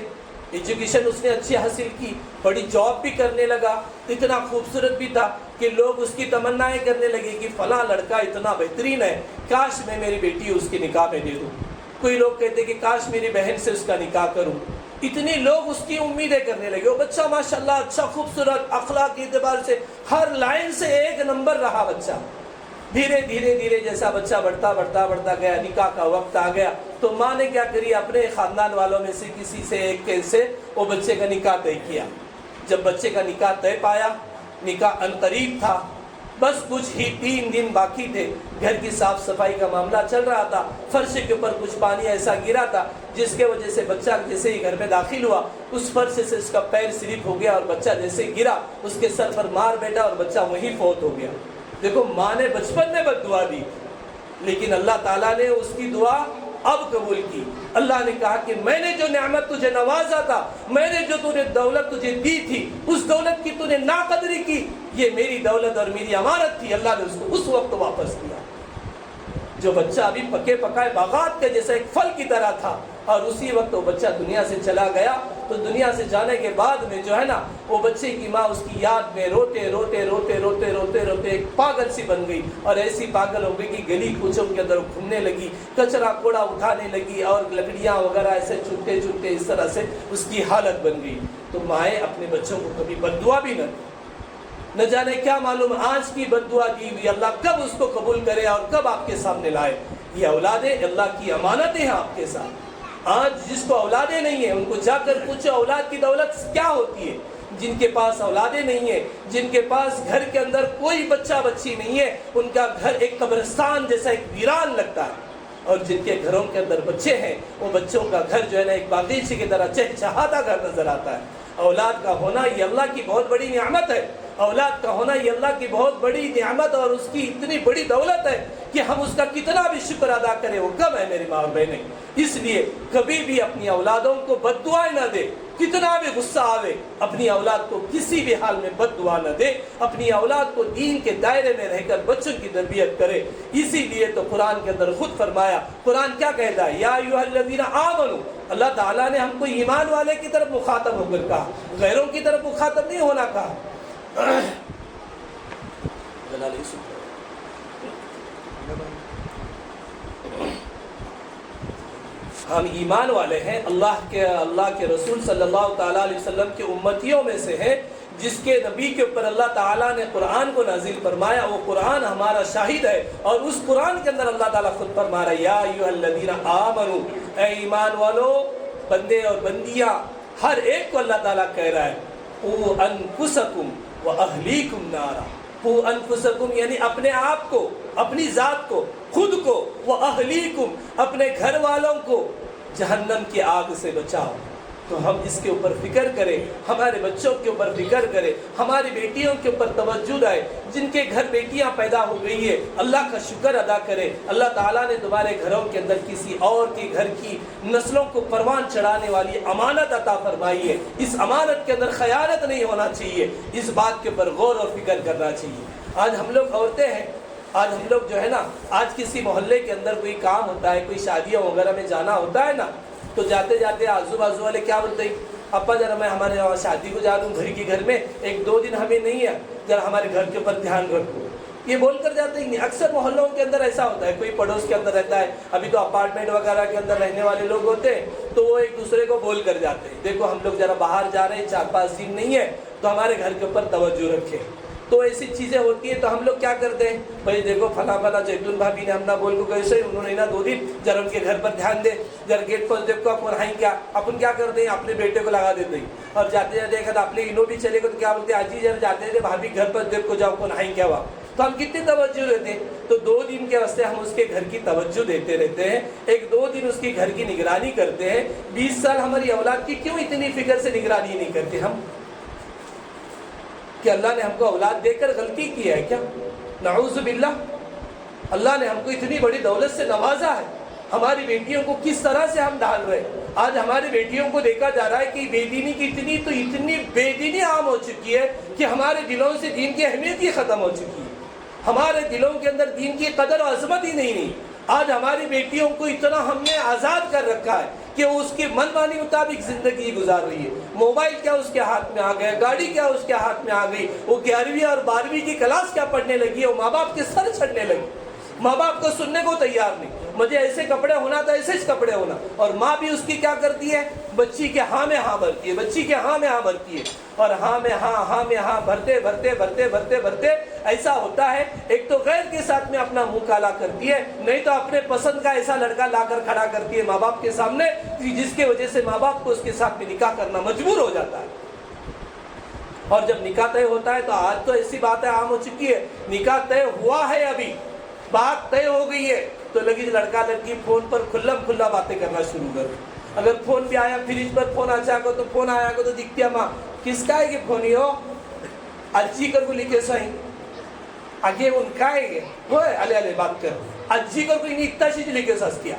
ایجوکیشن اس نے اچھی حاصل کی، بڑی جاب بھی کرنے لگا، اتنا خوبصورت بھی تھا کہ لوگ اس کی تمنائیں کرنے لگے کہ فلاں لڑکا اتنا بہترین ہے، کاش میں میری بیٹی اس کے نکاح میں دے دوں۔ کوئی لوگ کہتے کہ کاش میری بہن سے اس کا نکاح کروں. اتنی لوگ اس کی امیدیں کرنے لگے. وہ بچہ ماشاءاللہ اچھا خوبصورت، اخلاق کے اعتبار سے ہر لائن سے ایک نمبر رہا بچہ. دھیرے دھیرے جیسا بچہ بڑھتا گیا، نکاح کا وقت آ گیا تو ماں نے کیا کری، اپنے خاندان والوں میں سے کسی سے ایک سے وہ بچے کا نکاح طے کیا. جب بچے کا نکاح طے پایا، نکاح عنقریب تھا، بس کچھ ہی 3 دن باقی تھے. گھر کی صاف صفائی کا معاملہ چل رہا تھا. فرش کے اوپر کچھ پانی ایسا گرا تھا جس کے وجہ سے بچہ جیسے ہی گھر میں داخل ہوا، اس فرش سے اس کا پیر سلپ ہو گیا اور بچہ جیسے گرا اس کے سر پر مار بیٹھا اور بچہ وہیں فوت ہو گیا. دیکھو ماں نے بچپن میں بد دعا دی، لیکن اللہ تعالیٰ نے اس کی دعا اب قبول کی. اللہ نے کہا کہ میں نے جو نعمت تجھے نوازا تھا، میں نے جو دولت تجھے دی تھی، اس دولت کی تو نے ناقدری کی. یہ میری دولت اور میری امانت تھی. اللہ نے اس کو اس وقت واپس کیا. جو بچہ ابھی پکے پکائے باغات کے جیسا ایک پھل کی طرح تھا، اور اسی وقت وہ بچہ دنیا سے چلا گیا. تو دنیا سے جانے کے بعد میں جو ہے نا، وہ بچے کی ماں اس کی یاد میں روتے ایک پاگل سی بن گئی، اور ایسی پاگل ہو گئی کہ گلی کوچوں کے اندر گھومنے لگی، کچرا کوڑا اٹھانے لگی، اور لکڑیاں وغیرہ ایسے چھوٹے اس طرح سے اس کی حالت بن گئی. تو مائیں اپنے بچوں کو کبھی بد دعا بھی نہ جانے کیا معلوم آج کی بد دعا دی ہوئی اللہ کب اس کو قبول کرے اور کب آپ کے سامنے لائے. یہ اولادیں اللہ کی امانتیں ہیں آپ کے ساتھ. آج جس کو اولادیں نہیں ہیں ان کو جا کر پوچھو اولاد کی دولت کیا ہوتی ہے. جن کے پاس اولادیں نہیں ہیں، جن کے پاس گھر کے اندر کوئی بچہ بچی نہیں ہے، ان کا گھر ایک قبرستان جیسا ایک ویران لگتا ہے. اور جن کے گھروں کے اندر بچے ہیں، وہ بچوں کا گھر جو ہے نا ایک باغیچے کی طرح چہچہاتا گھر نظر آتا ہے. اولاد کا ہونا یہ اللہ کی بہت بڑی نعمت ہے. اولاد کا ہونا یہ اللہ کی بہت بڑی نعمت اور اس کی اتنی بڑی دولت ہے کہ ہم اس کا کتنا بھی شکر ادا کریں وہ کم ہے میری ماں اور بہنیں. اس لیے کبھی بھی اپنی اولادوں کو بد دعائیں نہ دے. کتنا بھی غصہ آوے اپنی اولاد کو کسی بھی حال میں بد دعا نہ دے. اپنی اولاد کو دین کے دائرے میں رہ کر بچوں کی تربیت کرے. اسی لیے تو قرآن کے اندر خود فرمایا. قرآن کیا کہتا ہے؟ یا ایھا الذین آمنوا. اللہ تعالیٰ نے ہم کو ایمان والے کی طرف مخاطب ہو کر کہا، غیروں کی طرف مخاطب نہیں ہونا کہا. ہم ایمان والے ہیں، اللہ کے رسول صلی اللہ تعالیٰ علیہ وسلم کے امتیوں میں سے ہیں، جس کے نبی کے اوپر اللہ تعالیٰ نے قرآن کو نازل فرمایا. وہ قرآن ہمارا شاہد ہے، اور اس قرآن کے اندر اللہ تعالیٰ خود فرما رہا ہے یا ایھا الذین آمنوا. اے ایمان والو، بندے اور بندیاں ہر ایک کو اللہ تعالیٰ کہہ رہا ہے قوا انفسکم واہلیکم نارا. قوا انفسکم یعنی اپنے آپ کو، اپنی ذات کو، خود کو، واہلیکم اپنے گھر والوں کو جہنم کی آگ سے بچاؤ. تو ہم اس کے اوپر فکر کریں، ہمارے بچوں کے اوپر فکر کریں، ہماری بیٹیوں کے اوپر توجہ دیں. جن کے گھر بیٹیاں پیدا ہو گئی ہے اللہ کا شکر ادا کریں. اللہ تعالیٰ نے تمہارے گھروں کے اندر کسی اور کے گھر کی نسلوں کو پروان چڑھانے والی امانت عطا فرمائی ہے. اس امانت کے اندر خیانت نہیں ہونا چاہیے. اس بات کے اوپر غور و فکر کرنا چاہیے. آج ہم لوگ عورتیں ہیں، آج ہم لوگ جو ہے نا، آج کسی محلے کے اندر کوئی کام ہوتا ہے، کوئی شادیوں وغیرہ میں جانا ہوتا ہے نا، تو جاتے جاتے آزو بازو والے کیا بولتے ہیں؟ ابا ذرا میں ہمارے شادی کو جا رہا ہوں گھر کے گھر میں، 1-2 دن ہمیں نہیں ہے، ذرا ہمارے گھر کے اوپر دھیان رکھو. یہ بول کر جاتے ہیں. اکثر محلوں کے اندر ایسا ہوتا ہے، کوئی پڑوس کے اندر رہتا ہے، ابھی تو اپارٹمنٹ وغیرہ کے اندر رہنے والے لوگ ہوتے ہیں، تو وہ ایک دوسرے کو بول کر جاتے ہیں دیکھو ہم لوگ ذرا باہر جا رہے ہیں، 4-5 دن نہیں ہے، تو ہمارے گھر کے اوپر توجہ رکھیں. تو ایسی چیزیں ہوتی ہیں تو ہم لوگ کیا کرتے ہیں؟ بھائی دیکھو فلاں زیتون بھابی نے ہم نہ بول کو کیسے انہوں نے نا 2 دن ذرا ان کے گھر پر دھیان دے، ذرا گیٹ پر دیکھو آپ پڑھائیں کیا. اپن کیا کرتے ہیں؟ اپنے بیٹے کو لگا دیتے ہیں، اور جاتے جاتے دیکھا اپنے انہوں بھی چلے گا تو کیا بولتے ہیں؟ آجی ذرا جاتے تھے بھابھی گھر پر دیکھ کو جاؤ پڑھائیں کیا ہوا. تو ہم کتنی توجہ دیتے ہیں؟ تو 2 دن کے واسطے ہم اس کے گھر کی توجہ دیتے رہتے ہیں، 1-2 دن اس کی گھر کی نگرانی کرتے ہیں. 20 سال ہماری اولاد کی کیوں اتنی فکر سے نگرانی نہیں کرتے ہم؟ کہ اللہ نے ہم کو اولاد دے کر غلطی کی ہے کیا؟ نعوذ باللہ. اللہ نے ہم کو اتنی بڑی دولت سے نوازا ہے، ہماری بیٹیوں کو کس طرح سے ہم ڈال رہے ہیں. آج ہماری بیٹیوں کو دیکھا جا رہا ہے کہ بے دینی کی اتنی بے دینی عام ہو چکی ہے کہ ہمارے دلوں سے دین کی اہمیت ہی ختم ہو چکی ہے. ہمارے دلوں کے اندر دین کی قدر و عظمت ہی نہیں. آج ہماری بیٹیوں کو اتنا ہم نے آزاد کر رکھا ہے کہ وہ اس کے من مانی مطابق زندگی گزار رہی ہے. موبائل کیا اس کے ہاتھ میں آ گیا، گاڑی کیا اس کے ہاتھ میں آ گئی، وہ 11ویں اور 12ویں کی کلاس کیا پڑھنے لگی ہے، وہ ماں باپ کے سر چڑھنے لگی. ماں باپ کو سننے کو تیار نہیں. مجھے ایسے کپڑے ہونا تو ایسے کپڑے ہونا. اور ماں بھی اس کی کیا کرتی ہے؟ بچی کے ہاں میں ہاں بھرتی ہے, بچی کے ہاں میں ہاں بھرتی ہے, اور ہاں میں ہاں بھرتے بھرتے ایسا ہوتا ہے. ایک تو غیر کے ساتھ میں اپنا منہ کالا کرتی ہے, نہیں تو اپنے پسند کا ایسا لڑکا لا کر کھڑا کرتی ہے ماں باپ کے سامنے, جس کی وجہ سے ماں باپ کو اس کے ساتھ میں نکاح کرنا مجبور ہو جاتا ہے. اور جب نکاح طے ہوتا ہے تو آج تو ایسی باتیں عام ہو چکی ہے, نکاح طے ہوا ہے, ابھی بات طے ہو گئی ہے, تو لگی لڑکا لڑکی فون پر کھلا باتیں کرنا شروع کر. اگر فون بھی آیا, فریج پر فون آچا کو تو فون آیا کو تو دکھتی ہے ماں کس کا ہے کہ فون ہی ہو اجی کر کو لکھے سائیں آگے ان کا ہے وہ علی بات کر اجی کر کو انہیں اتنا چیز لکھے سستیا.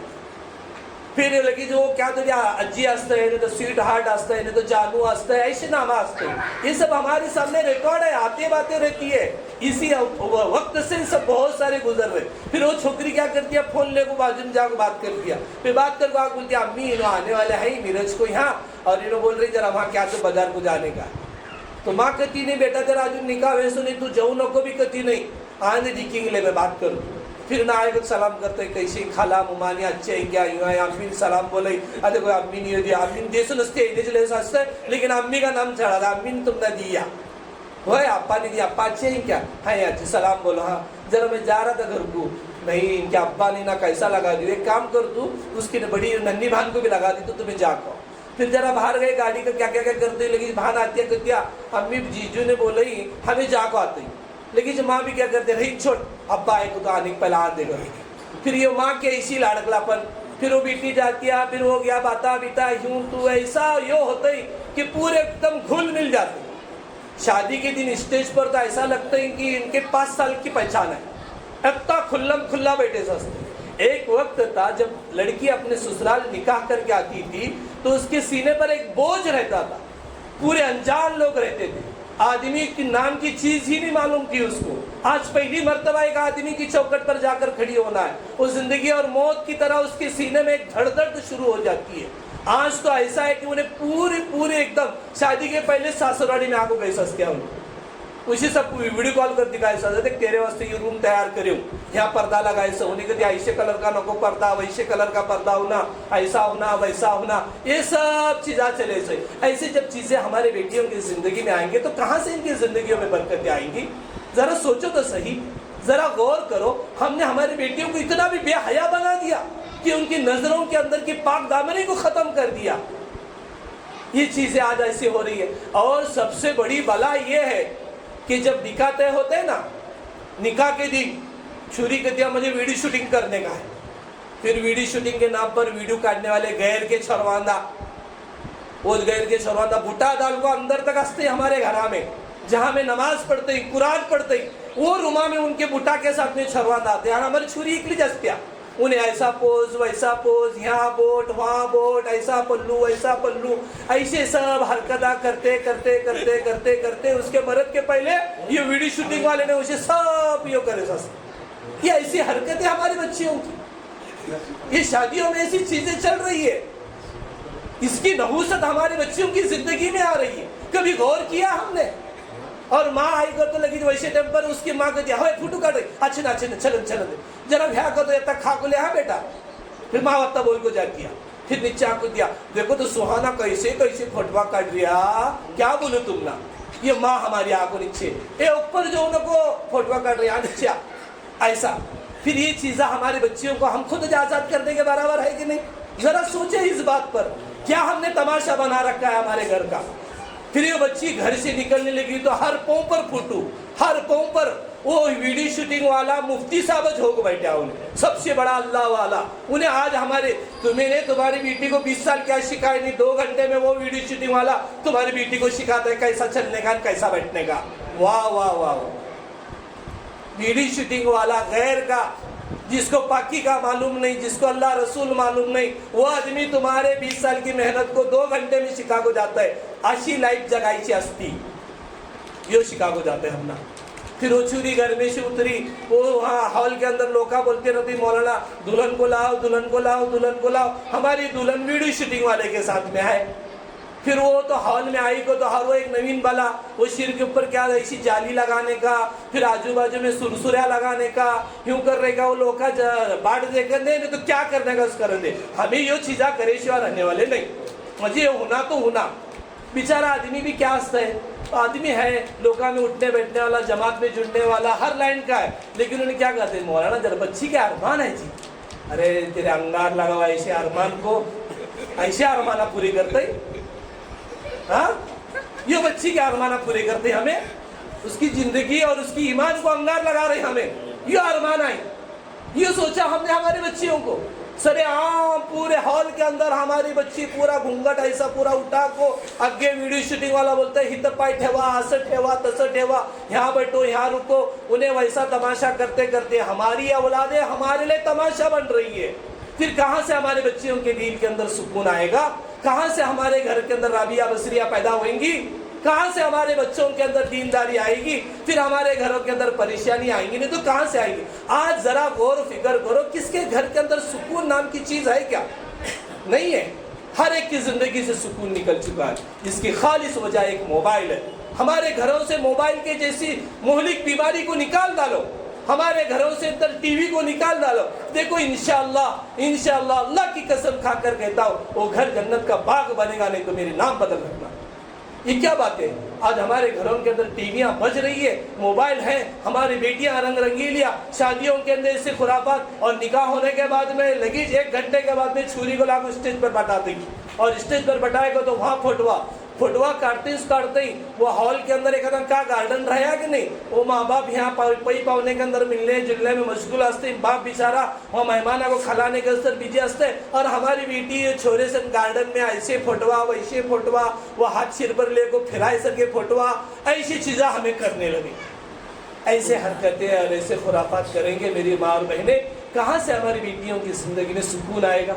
پھر لگی جو کیا تو اجی آستا ہے, نہیں تو سویٹ ہارٹ آستا ہے, نہیں تو جانو آستا ہے, ایسے نام آستے ہیں. یہ سب ہمارے سامنے ریکارڈ ہے, آتے باتیں رہتی ہے. اسی وقت سے سب بہت سارے گزر رہے. پھر وہ چھوکری کیا کرتی ہے, فون لے کو بازو میں جا کے بات کر دیا. پھر بات کر کو آگ بولتی ہے امی انہوں آنے والے ہیں میرج کو یہاں, اور انہوں بول رہی ذرا وہاں کیا تو بازار کو جانے کا. تو ماں کہتی نہیں بیٹا تیرا آج نکاح ویسو نہیں, تو جاؤ نہ کو بھی کہتی نہیں, آنے دیکھیں گے لے میں بات کروں. پھر نہ آئے کو سلام کرتے کیسے خالہ ممانی اچھے ہیں کیا یوں ہے, امین سلام بولے ارے کوئی امی نہیں ہوتی, امین دیسو نستے لے سکتے, لیکن امی کا نام چڑھا تھا, امین تم نے دیا وہ ابا نے دیا, ابا اچھے ہیں کیا, ہاں اچھے سلام بولو. ہاں ذرا میں جا رہا تھا گھر کو, نہیں ان کے ابا نے نہ کیسا لگا دی, ایک کام کر تو اس کی بڑی ننھی بہن کو بھی لگا دی تو تمہیں جا کو. پھر ذرا باہر گئے, گاڑی کا کیا کرتے لگی, بہن آتی ہے کہتی امی جیجو نے بولے ہی ہمیں جا کو آتے ہی, لیکن جو ماں بھی کیا کرتے رہی چھوڑ ابا آئے کو تو آنے پہلے آ دے گا. پھر یہ ماں کے اسی لاڑکلا پر, پھر وہ بیٹی جاتی ہے, پھر ہو گیا باتا بیتا یوں تو ایسا یہ ہوتا ہی کہ پورے ایک دم گھل مل جاتے. شادی کے دن اسٹیج پر تو ایسا لگتا ہے کہ ان کے 5 سال کی پہچان ہے, اتنا کھلا بیٹھے سستے. ایک وقت تھا جب لڑکی اپنے سسرال نکاح کر کے آتی تھی تو اس کے سینے پر ایک بوجھ رہتا تھا, پورے انجان لوگ رہتے تھے, آدمی کی نام کی چیز ہی نہیں معلوم تھی اس کو. آج پہلی مرتبہ ایک آدمی کی چوکٹ پر جا کر کھڑی ہونا ہے, وہ زندگی اور موت کی طرح اس کے سینے میں ایک دھڑ شروع ہو جاتی ہے. آج تو ایسا ہے کہ انہیں پورے ایک دم شادی کے پہلے ساسراڑی میں آگو گئی سسکیا, اسی سب ویڈیو کال کر دکھائے سا دیکھ تیرے واسطے یہ روم تیار کرے ہوں, یہاں پردہ لگائے سا ہونے کے ایسے کلر کا نکو پردہ, ویسے کلر کا پردہ ہونا, ایسا ہونا ویسا ہونا, یہ سب چیزیں چلے سے. ایسے جب چیزیں ہمارے بیٹیوں کی زندگی میں آئیں گے تو کہاں سے ان کی زندگیوں میں برکتیں آئیں گی؟ ذرا سوچو تو صحیح, ذرا غور کرو. ہم نے ہماری بیٹیوں کو اتنا بھی بے حیا بنا دیا کہ ان کی نظروں کے اندر کی پاک دامنی کو ختم کر دیا. یہ چیزیں آج ایسی ہو رہی ہے. اور سب سے بڑی بلا یہ ہے کہ جب نکاح طے ہوتے ہیں نا, نکاح کے دن چھری کہتی ہے مجھے ویڈیو شوٹنگ کرنے کا ہے. پھر ویڈیو شوٹنگ کے نام پر ویڈیو کاٹنے والے غیر کے چھرواندہ, وہ غیر کے چھرواندہ بھٹا دال کو اندر تک ہنستے ہمارے گھر میں, جہاں میں نماز پڑھتے ہی قرآن پڑھتے ہی وہ روما میں ان کے بھٹا کے ساتھ میں چھرواندہ آتے ہیں. ہماری چھری اکلی جستے انہیں ایسا پوز ویسا پوز, یہاں بوٹ وہاں بوٹ, ایسا پلو ویسا پلو, ایسے سب حرکتیں کرتے اس کے مرد کے پہلے یہ ویڈیو شوٹنگ والے نے اسے سب یہ کرے سس. یہ ایسی حرکتیں ہماری بچیوں کی, یہ شادیوں میں ایسی چیزیں چل رہی ہے, اس کی نحوست ہمارے بچیوں کی زندگی میں آ رہی ہے. کبھی غور کیا ہم نے؟ اور ماں آئی کو تو لگی ویسے ٹائم پر اس کی ماں کو دیا ہوئے فوٹو کاٹ رہی, اچھا چلن دے ذرا بھیا کو تو یہ تک کھا کو لے, ہاں بیٹا. پھر ماں وقتا بول کو جا کیا, پھر نیچے آ کو دیا, دیکھو تو سہانا کیسے فوٹوا کاٹ رہا, کیا بولو تم نا. یہ ماں ہماری آنکھوں نیچے, یہ اوپر جو ان کو فوٹوا کاٹ رہی نیچے ایسا. پھر یہ چیزیں ہمارے بچیوں کو ہم خود آزاد کرنے کے برابر ہے کہ نہیں؟ ذرا سوچیں اس بات پر, کیا ہم نے تماشا بنا رکھا ہے ہمارے گھر کا. پھر یہ بچی گھر سے نکلنے لگی تو ہر پاؤں پر فوٹو, ہر پاؤں پر وہ ویڈیو شوٹنگ والا مفتی صاحب ہو کو بیٹھا, انہیں سب سے بڑا اللہ والا. انہیں آج ہمارے تمہیں نے تمہاری بیٹی کو 20 سال کیا سکھایا نہیں, 2 گھنٹے میں وہ ویڈیو شوٹنگ والا تمہاری بیٹی کو سکھاتا ہے کیسا چلنے کا کیسا بیٹھنے کا. واہ واہ واہ. ویڈیو شوٹنگ والا غیر کا, جس کو پاکی کا معلوم نہیں, جس کو اللہ رسول معلوم نہیں, وہ آدمی تمہارے 20 سال کی محنت کو 2 گھنٹے میں شکاگو جاتا ہے. آشی لائف جگائی چی ہستی یہ شکاگو جاتے ہم نا. پھر وہ چوری گھر میں سے اتری, وہ وہاں ہال کے اندر لوکا بولتے رہتی مولانا دلہن کو لاؤ دلہن کو لاؤ دلہن کو لاؤ. ہماری دلہن ویڈیو شوٹنگ والے کے ساتھ میں ہے. پھر وہ تو ہال میں آئی کو تو ہر وہ ایک نوین بلا وہ شیر کے اوپر کیا ایسی جالی لگانے کا، پھر آجو باجو میں سرسریا لگانے کا، یوں کر رہے گا وہ لوگ کا باٹ دے کر دے تو کیا کرنے کا اس کر دے. ہمیں یہ چیزاں کرے شوا رہنے والے نہیں. مجھے ہونا تو ہونا بیچارہ آدمی بھی کیا ہستا ہے، آدمی ہے لوکاں میں اٹھنے بیٹھنے والا، جماعت میں جڑنے والا، ہر لائن کا ہے، لیکن انہیں کیا کہتے ہیں مولانا جب بچی کے ارمان ہے جی، ارے تیرے انگار لگا ہوا ایسے ارمان کو ایسے ارمانہ پوری کرتے ہاں، یہ بچی کے ارمانہ پورے کرتے ہمیں، اس کی زندگی اور اس کی ایمان کو انگار لگا رہے ہمیں، یہ ارمان آئی. یہ سوچا ہم نے ہماری بچیوں کو سرے عام پورے ہال کے اندر ہماری بچی پورا گھونگٹ ایسا پورا اٹھا کو اگے ویڈیو شوٹنگ والا بولتا ہے ہت پائی ٹھیوا ہس ٹھیوا تس ٹھیوا یہاں بیٹھو یہاں رکو، انہیں ویسا تماشا کرتے کرتے ہماری اولادیں ہمارے لیے تماشا بن رہی ہے. پھر کہاں سے ہمارے بچیوں کے دل کے اندر سکون آئے گا؟ کہاں سے ہمارے گھر کے اندر رابعہ بصریہ پیدا ہوئیں گی؟ کہاں سے ہمارے بچوں کے اندر دینداری آئے گی؟ پھر ہمارے گھروں کے اندر پریشانی آئیں گی نہیں تو کہاں سے آئیں گی؟ آج ذرا غور و فکر کرو، کس کے گھر کے اندر سکون نام کی چیز ہے کیا؟ نہیں ہے. ہر ایک کی زندگی سے سکون نکل چکا ہے، جس کی خالص وجہ ایک موبائل ہے. ہمارے گھروں سے موبائل کے جیسی مہلک بیماری کو نکال ڈالو، ہمارے گھروں سے اندر ٹی وی کو نکال ڈالو، دیکھو انشاءاللہ اللہ کی قسم کھا کر کہتا ہوں وہ گھر جنت کا باغ بنے گا، نہیں تو میرے نام بدل رکھنا. یہ کیا بات ہے؟ آج ہمارے گھروں کے اندر ٹی ویاں بج رہی ہے، موبائل ہیں، ہماری بیٹیاں رنگ رنگیلیاں، شادیوں کے اندر اس سے خرافات، اور نکاح ہونے کے بعد میں لگیج 1 گھنٹے کے بعد میں چھری کو لا کر اسٹیج پر بٹا دیں گی، اور اسٹیج پر بٹائے گا تو وہاں فوٹوا کاٹتے ہی وہ ہال کے اندر ایک ادھر کا گارڈن رہا کہ نہیں، وہ ماں باپ یہاں پئی پاؤنے کے اندر ملنے جلنے میں مشغول ہستے، باپ بیچارہ وہ مہمانہ کو کھلانے کے اندر بیجی ہستے، اور ہماری بیٹی چھوڑے سے گارڈن میں ایسے فوٹوا ویسے فوٹوا، وہ ہاتھ سر پر لے کو پھرائے سر کے فوٹوا، ایسی چیزیں ہمیں کرنے لگی. ایسے حرکتیں اور ایسے خرافات کریں گے میری ماں اور بہنیں، کہاں سے ہماری بیٹیوں کی زندگی میں سکون آئے گا؟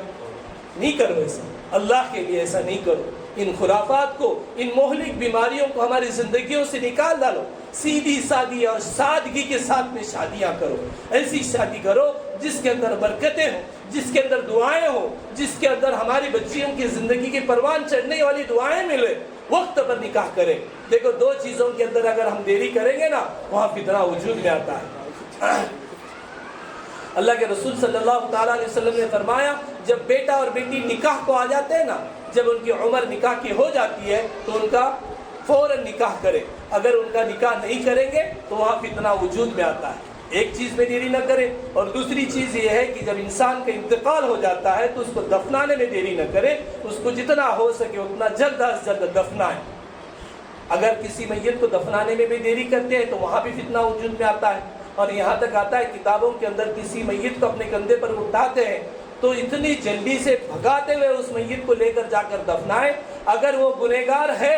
نہیں کرو ایسا، اللہ کے لیے ایسا نہیں کرو. ان خرافات کو، ان مہلک بیماریوں کو ہماری زندگیوں سے نکال ڈالو. سیدھی سادی اور سادگی کے ساتھ میں شادیاں کرو. ایسی شادی کرو جس کے اندر برکتیں ہوں، جس کے اندر دعائیں ہوں، جس کے اندر ہماری بچیوں کی زندگی کی پروان چڑھنے والی دعائیں ملے. وقت پر نکاح کریں. دیکھو 2 چیزوں کے اندر اگر ہم دیری کریں گے نا، وہاں فتنہ وجود میں آتا ہے. اللہ کے رسول صلی اللہ تعالیٰ علیہ وسلم نے فرمایا جب بیٹا اور بیٹی نکاح کو آ جاتے ہیں نا، جب ان کی عمر نکاح کی ہو جاتی ہے تو ان کا فوراً نکاح کرے. اگر ان کا نکاح نہیں کریں گے تو وہاں فتنہ وجود میں آتا ہے. ایک چیز میں دیری نہ کرے، اور دوسری چیز یہ ہے کہ جب انسان کا انتقال ہو جاتا ہے تو اس کو دفنانے میں دیری نہ کرے، اس کو جتنا ہو سکے اتنا جلد از جلد دفنائیں. اگر کسی میت کو دفنانے میں بھی دیری کرتے ہیں تو وہاں بھی فتنہ وجود میں آتا ہے. اور یہاں تک آتا ہے کتابوں کے اندر کسی میت کو اپنے کندھے پر اٹھاتے ہیں تو اتنی جلدی سے بھگاتے ہوئے اس میت کو لے کر جا کر دفنائیں، اگر وہ گنہگار ہے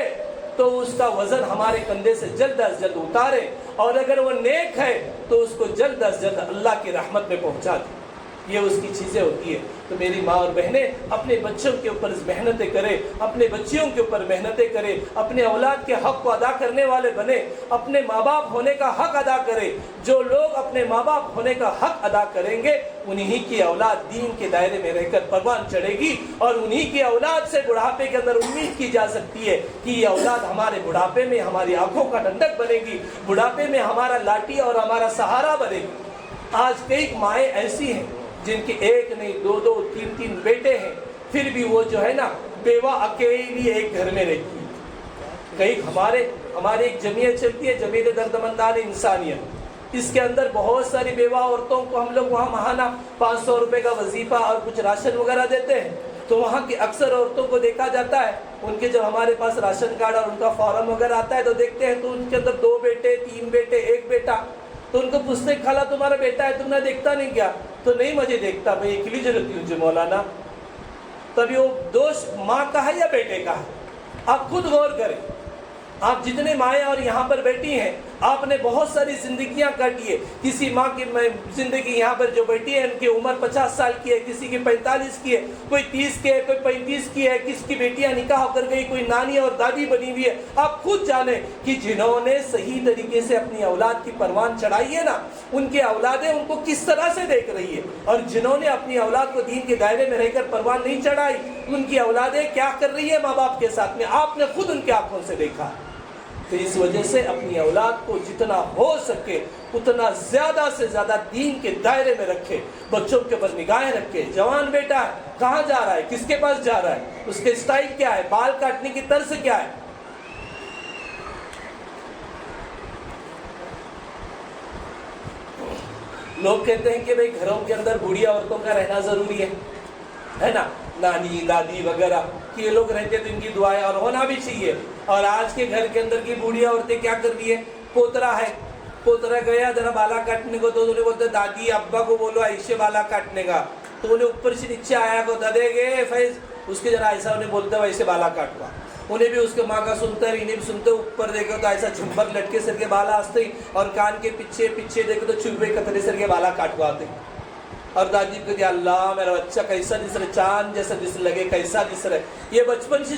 تو اس کا وزن ہمارے کندھے سے جلد از جلد اتارے، اور اگر وہ نیک ہے تو اس کو جلد از جلد اللہ کی رحمت میں پہنچا دیں. یہ اس کی چیزیں ہوتی ہے. تو میری ماں اور بہنیں اپنے بچوں کے اوپر محنتیں کریں، اپنے بچیوں کے اوپر محنتیں کریں، اپنے اولاد کے حق کو ادا کرنے والے بنے، اپنے ماں باپ ہونے کا حق ادا کریں. جو لوگ اپنے ماں باپ ہونے کا حق ادا کریں گے انہی کی اولاد دین کے دائرے میں رہ کر پروان چڑھے گی، اور انہی کی اولاد سے بڑھاپے کے اندر امید کی جا سکتی ہے کہ یہ اولاد ہمارے بڑھاپے میں ہماری آنکھوں کا ٹھنڈک بنے گی، بڑھاپے میں ہمارا لاٹھی اور ہمارا سہارا بنے گی. آج کئی مائیں ایسی ہیں جن کے 1 نہیں 2 2 3 3 بیٹے ہیں، پھر بھی وہ جو ہے نا بیوہ اکیلی ایک گھر میں رہتی ہے. کئی ہمارے ایک جمعیت چلتی ہے، جمعیت دردمندان انسانیت، اس کے اندر بہت ساری بیوہ عورتوں کو ہم لوگ وہاں ماہانہ 500 روپے کا وظیفہ اور کچھ راشن وغیرہ دیتے ہیں. تو وہاں کی اکثر عورتوں کو دیکھا جاتا ہے، ان کے جب ہمارے پاس راشن کارڈ اور ان کا فارم وغیرہ آتا ہے تو دیکھتے ہیں تو ان کے اندر 2 بیٹے 3 بیٹے 1 بیٹا. تو ان کو پوچھتے خالہ تمہارا بیٹا ہے، تم نے دیکھتا نہیں کیا؟ تو نہیں مجھے دیکھتا، میں اکیلی جو رہتی ہوں جو مولانا. تبھی وہ دوش ماں کا ہے یا بیٹے کا ہے؟ آپ خود غور کریں. آپ جتنے مائیں اور یہاں پر بیٹھی ہیں آپ نے بہت ساری زندگیاں کاٹی ہے. کسی ماں کی زندگی یہاں پر جو بیٹی ہے ان کی عمر 50 سال کی ہے, کسی کی 45 کی ہے, کوئی 30 کی ہے, کوئی 35 کی ہے, کس کی بیٹیاں نکاح کر گئی, کوئی نانی اور دادی بنی ہوئی ہے. آپ خود جانیں کہ جنہوں نے صحیح طریقے سے اپنی اولاد کی پروان چڑھائی ہے نا, ان کی اولادیں ان کو کس طرح سے دیکھ رہی ہے, اور جنہوں نے اپنی اولاد کو دین کے دائرے میں رہ کر پروان نہیں چڑھائی, ان کی اولادیں کیا کر رہی ہے ماں باپ کے ساتھ میں, آپ نے خود ان کی آنکھوں سے دیکھا. تو اس وجہ سے اپنی اولاد کو جتنا ہو سکے اتنا زیادہ سے زیادہ دین کے دائرے میں رکھے, بچوں کے اوپر نگاہیں رکھے. جوان بیٹا ہے, کہاں جا رہا ہے, کس کے پاس جا رہا ہے, اس کے سٹائل کیا ہے, بال کاٹنے کی طرز کیا ہے. لوگ کہتے ہیں کہ بھئی گھروں کے اندر بوڑھی عورتوں کا رہنا ضروری ہے نا, نانی دادی وغیرہ کہ یہ لوگ رہتے تو ان کی دعائیں, اور ہونا بھی چاہیے. اور آج کے گھر کے اندر کی بوڑھی عورتیں کیا کر رہی ہے, پوترا ہے, پوترا گیا ذرا بالا کاٹنے کو تو انہیں بولتے دادی ابا کو بولو ایسے بالا کاٹنے کا, تو انہیں اوپر سے نیچے آیا کو دے گے فیض اس کے ذرا ایسا انہیں بولتے ویسے بالا کاٹوا. انہیں بھی اس کے ماں کا سنتا ہے, انہیں بھی سنتے, اوپر دیکھو تو ایسا جھمبر لٹکے سر کے بالا آستے, اور کان کے پیچھے پیچھے دیکھو تو چوبے کترے سر کے بالا کاٹواتے. اور دادی کو کہ اللہ میرا بچہ کیسا دس رہا, چاند جیسا دس لگے, کیسا دس رہا ہے. یہ بچپن سے